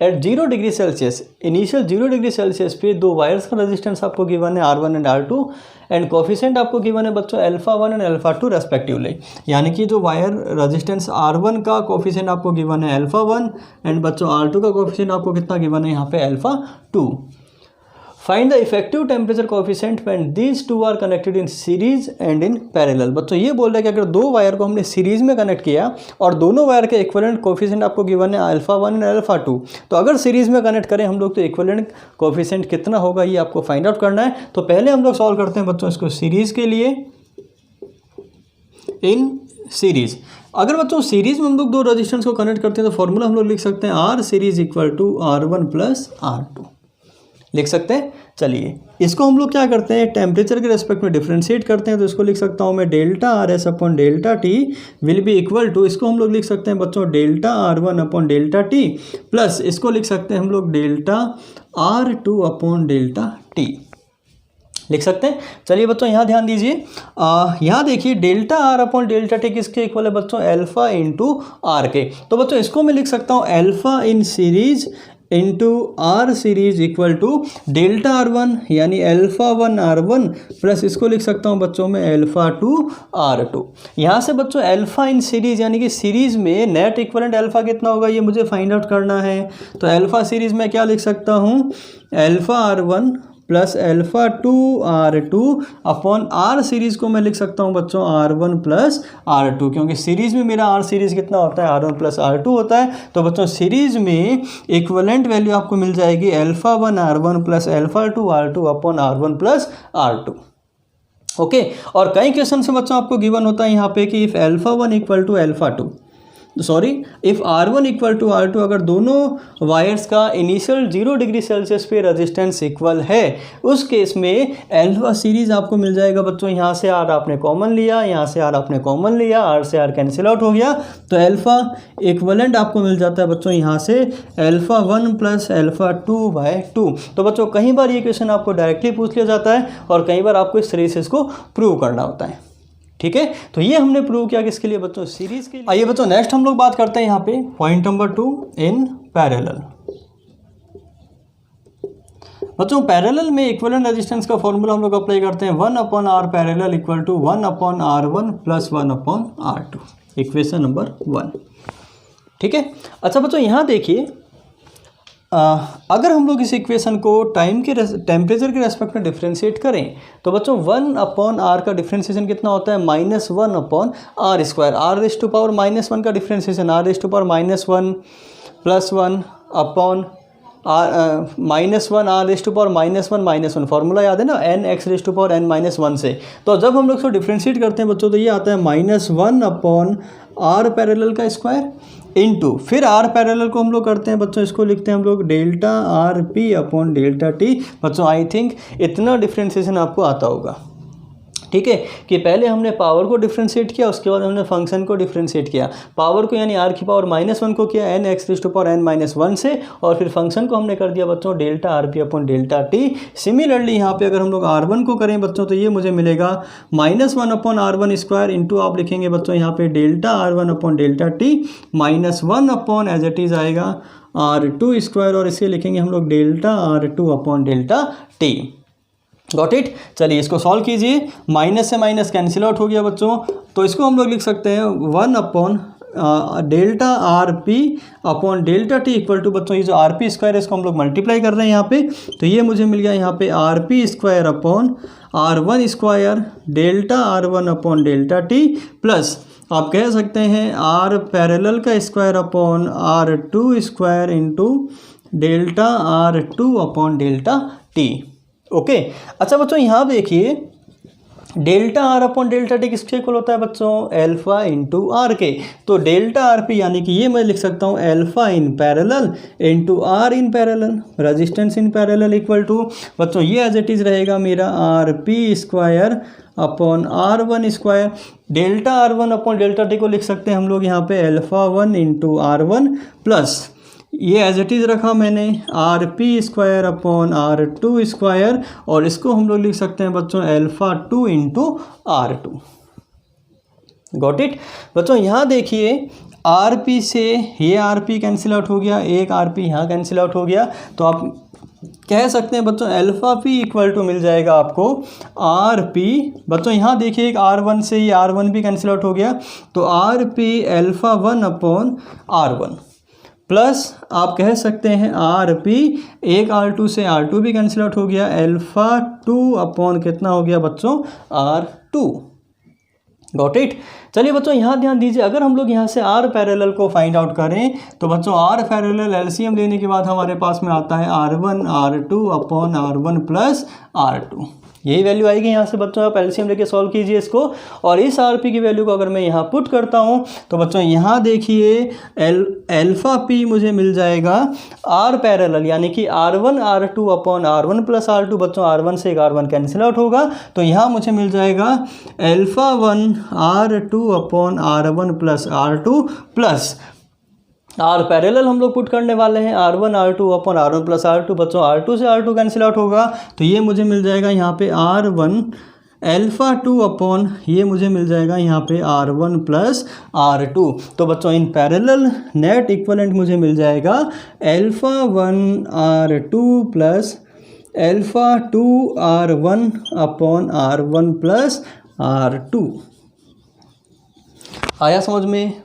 at 0 degree Celsius, initial 0 degree Celsius पे दो वायर्स का रेजिस्टेंस आपको गिवन है R1 and R2 and coefficient आपको गिवन है बच्चों अल्फा 1 एंड अल्फा 2 रेस्पेक्टिवली। यानी कि जो वायर रेजिस्टेंस R1 का कोफिशिएंट आपको गिवन है अल्फा 1 एंड बच्चों R2 का कोफिशिएंट आपको कितना गिवन है यहाँ पे alpha 2। Find the effective temperature coefficient when these two are connected in series and in parallel. बच्चों ये बोल रहा है कि अगर दो वायर को हमने सीरीज में कनेक्ट किया और दोनों वायर के इक्विवेलेंट कोफिशिएंट आपको गिवन है अल्फा 1 एंड अल्फा 2, तो अगर सीरीज में कनेक्ट करें हम लोग तो इक्विवेलेंट कोफिशिएंट कितना होगा ये आपको फाइंड आउट करना है। तो पहले हम लोग सॉल्व करते हैं बच्चों इसको सीरीज के लिए इन सीरीज। अगर बच्चों सीरीज में हम लोग दो रेजिस्टेंस को कनेक्ट करते हैं तो फॉर्मूला हम लोग लिख सकते हैं R series equal to R1 plus R2 लिख सकते हैं। चलिए इसको हम लोग क्या करते हैं, टेम्परेचर के रेस्पेक्ट में डिफ्रेंशिएट करते हैं। तो इसको लिख सकता हूँ मैं delta R S upon delta T will be equal to, इसको हम लोग लिख सकते हैं बच्चों delta R one upon delta T, plus इसको लिख सकते हैं हम लोग delta R two upon delta T लिख सकते हैं। चलिए बच्चों यहाँ ध्यान दीजिए, यहाँ देखिए delta R upon delta T किसके इक्वल है बच्चों, एल्फा इंटू आर के। तो बच्चों इसको मैं लिख सकता हूँ alpha in series into R series equal to delta R one यानी alpha one R one, plus इसको लिख सकता हूँ बच्चों में एल्फा टू आर टू। यहाँ से बच्चों एल्फा इन सीरीज यानी कि सीरीज में नेट इक्वलेंट एल्फा कितना होगा ये मुझे फाइंड आउट करना है। तो एल्फा सीरीज में क्या लिख सकता हूँ, alpha R one plus alpha two R two upon R series को मैं लिख सकता हूँ बच्चों R one plus R two, क्योंकि सीरीज़ में मेरा आर सीरीज़ कितना होता है, R one plus R two होता है। तो बच्चों सीरीज़ में इक्विवेलेंट वैल्यू आपको मिल जाएगी alpha one R one plus alpha two R two upon R one plus R two. Okay, और कई क्वेश्चन से बच्चों आपको गिवन होता है यहाँ पे कि if alpha one equal to alpha two, sorry if R one equal to R two, अगर दोनों वायर्स का इनिशियल 0 डिग्री सेल्सियस पे रेजिस्टेंस इक्वल है, उस केस में एल्फा सीरीज आपको मिल जाएगा बच्चों, यहाँ से आर आपने कॉमन लिया, यहाँ से आर आपने कॉमन लिया, आर से आर कैंसिल आउट हो गया, तो एल्फा इक्वलेंट आपको मिल जाता है बच्चों यहाँ से alpha one plus alpha two by two. तो बच्चों कई बार ये क्वेश्चन आपको डायरेक्टली पूछ लिया जाता है और कई बार आपको इस तरीके से इसको प्रूव करना होता है। ठीक है, तो ये हमने प्रूव किया किसके लिए बच्चों, सीरीज के लिए। आइए बच्चों नेक्स्ट हम लोग बात करते हैं यहाँ पे पॉइंट नंबर 2 इन पैरेलल। बच्चों पैरेलल में इक्विवेलेंट रेजिस्टेंस का फॉर्मूला हम लोग अप्लाई करते हैं 1 upon R parallel equal to 1 upon R one plus 1 upon R two, equation number 1। ठीक है, अच्छा बच्चों यहाँ देखिए, अगर हम लोग इस इक्वेशन को टेम्परेचर के रेस्पेक्ट में डिफ्रेंशिएट करें तो बच्चों 1 अपॉन आर का डिफ्रेंशिएशन कितना होता है, -1 upon R square, R raise to power -1 का differentiation R raise to power -1 plus 1 upon -1 R raise to power -1 formula याद है ना, n x raise to power n-1 से। तो जब हम लोग इसको डिफ्रेंशिएट करते हैं बच्चों तो ये आता है -1 अपॉन आर पैरेलल का स्क्वायर इनटू, फिर आर पैरेलल को हम लोग करते हैं बच्चों, इसको लिखते हैं हम लोग delta R P upon delta T. बच्चों आई थिंक इतना डिफ्रेंशिएशन आपको आता होगा। ठीक है, कि पहले हमने पावर को डिफ्रेंशिएट किया, उसके बाद हमने फंक्शन को डिफ्रेंशिएट किया। पावर को यानी आर की पावर -1 को किया n x raise to power n-1 से, और फिर फंक्शन को हमने कर दिया बच्चों delta R P upon delta T. Similarly यहाँ पे अगर हम लोग r1 को करें बच्चों तो ये मुझे मिलेगा -1 upon R one square into आप लिखेंगे बच्चों यहाँ पे delta r1 upon delta T -1 upon as it is आएगा r2 स्क्वायर, और इसे लिखेंगे हम लोग delta r2 upon delta T. Got it. चलिए इसको सॉल्व कीजिए, माइनस से माइनस कैंसिल आउट हो गया बच्चों, तो इसको हम लोग लिख सकते हैं 1 upon delta R P upon delta T equal to बच्चों ये जो आर पी स्क्वायर है इसको हम लोग मल्टीप्लाई कर रहे हैं यहाँ पे, तो ये मुझे मिल गया यहाँ पे R P square upon R one square delta R one upon delta T, plus आप कह सकते हैं आर पैरेलल का square upon R two square into delta R two upon delta T. Okay, अच्छा बच्चों यहाँ देखिए delta R upon delta T किसके इक्वल होता है बच्चों, एल्फा इंटू आर के। तो डेल्टा आर पी यानी कि ये मैं लिख सकता हूँ alpha in parallel into R in parallel, resistance in parallel equal to बच्चों ये एज इट इज़ रहेगा मेरा R P square upon R one square. Delta R one upon delta T को लिख सकते हैं हम लोग यहाँ पे alpha one into R one, plus ये एज इट इज़ रखा मैंने R P square upon R two square, और इसको हम लोग लिख सकते हैं बच्चों alpha two into R two. Got it. बच्चों यहाँ देखिए आर पी से ये आर पी कैंसिल आउट हो गया, एक आर पी यहाँ कैंसिल आउट हो गया, तो आप कह सकते हैं बच्चों एल्फा पी इक्वल टू मिल जाएगा आपको आर पी। बच्चों यहाँ देखिए एक आर वन से ये आर वन भी कैंसिल आउट हो गया, तो R P alpha one upon R one, plus आप कह सकते हैं आर पी एक आर टू से आर टू भी कैंसिल आउट हो गया, एल्फा टू अपॉन कितना हो गया बच्चों आर टू। Got it. चलिए बच्चों यहाँ ध्यान दीजिए, अगर हम लोग यहाँ से आर पैरेलल को फाइंड आउट करें तो बच्चों आर पैरेलल एलसीएम लेने के बाद हमारे पास में आता है R one R two upon R one plus R two. यही वैल्यू आएगी यहाँ से बच्चों, आप एलसीएम लेके सॉल्व कीजिए इसको। और इस आरपी की वैल्यू को अगर मैं यहाँ पुट करता हूँ तो बच्चों यहाँ देखिए अल्फा पी मुझे मिल जाएगा आर पैरेलल, यानी कि R1 R2 upon R1 plus R2। बच्चों R1 से एक R1 कैंसिल आउट होगा, तो यहाँ मुझे मिल जाएगा alpha 1 R2 upon R1 plus R2 plus R parallel हम लोग पुट करने वाले हैं R1 R2 upon R1 plus R2। बच्चों R2 से R2 कैंसिल आउट होगा, तो ये मुझे मिल जाएगा यहाँ पे R1 अल्फा 2 अपॉन ये मुझे मिल जाएगा यहाँ पे R1 प्लस R2। तो बच्चों इन पैरेलल नेट इक्वलेंट मुझे मिल जाएगा alpha 1 R2 plus alpha 2 R1 upon R1 plus R2। आया समझ में?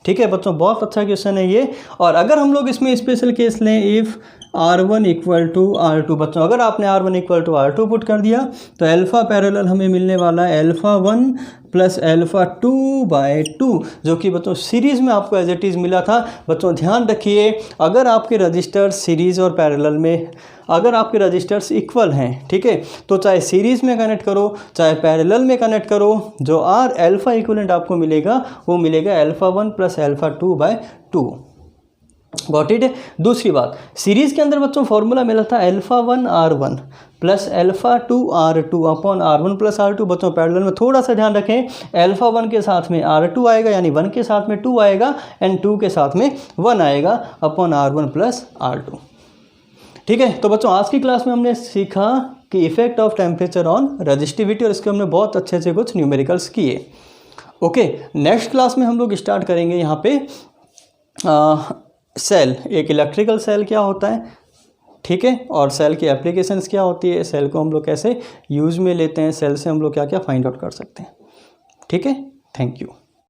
ठीक है बच्चों, बहुत अच्छा क्वेश्चन है ये। और अगर हम लोग इसमें स्पेशल केस लें, if R1 equal to R2, बच्चों अगर आपने R1 equal to R2 put कर दिया तो अल्फ़ा पैरेलल हमें मिलने वाला है अल्फ़ा 1 प्लस अल्फ़ा 2/2, जो कि बच्चों सीरीज़ में आपको एज इट इज़ मिला था। बच्चों ध्यान रखिए, अगर आपके रजिस्टर्स सीरीज़ और पैरेलल में अगर आपके रजिस्टर्स इक्वल हैं, ठीक है, तो चाहे सीरीज़ में कनेक्ट करो चाहे पैरेलल में कनेक्ट करो, जो आर अल्फ़ा इक्विवेलेंट आपको मिलेगा वो मिलेगा alpha 1 plus alpha 2/2। Got it. दूसरी बात, सीरीज़ के अंदर बच्चों फॉर्मूला मिला था alpha 1 R1 plus alpha 2 R2 upon R1 plus R2। बच्चों पैरेलल में थोड़ा सा ध्यान रखें, अल्फ़ा 1 के साथ में R2 आएगा, यानी 1 के साथ में 2 आएगा, एंड 2 के साथ में 1 आएगा अपॉन R1 प्लस R2। ठीक है, तो बच्चों आज की क्लास में हमने सीखा कि effect of temperature on resistivity, और इसके हमने बहुत अच्छे से कुछ न्यूमेरिकल्स किए। ओके, नेक्स्ट क्लास में हम लोग स्टार्ट करेंगे यहाँ पे सेल, एक इलेक्ट्रिकल सेल क्या होता है, ठीक है, और सेल की एप्लीकेशंस क्या होती है, सेल को हम लोग कैसे यूज़ में लेते हैं, सेल से हम लोग क्या क्या फाइंड आउट कर सकते हैं। ठीक है, थैंक यू।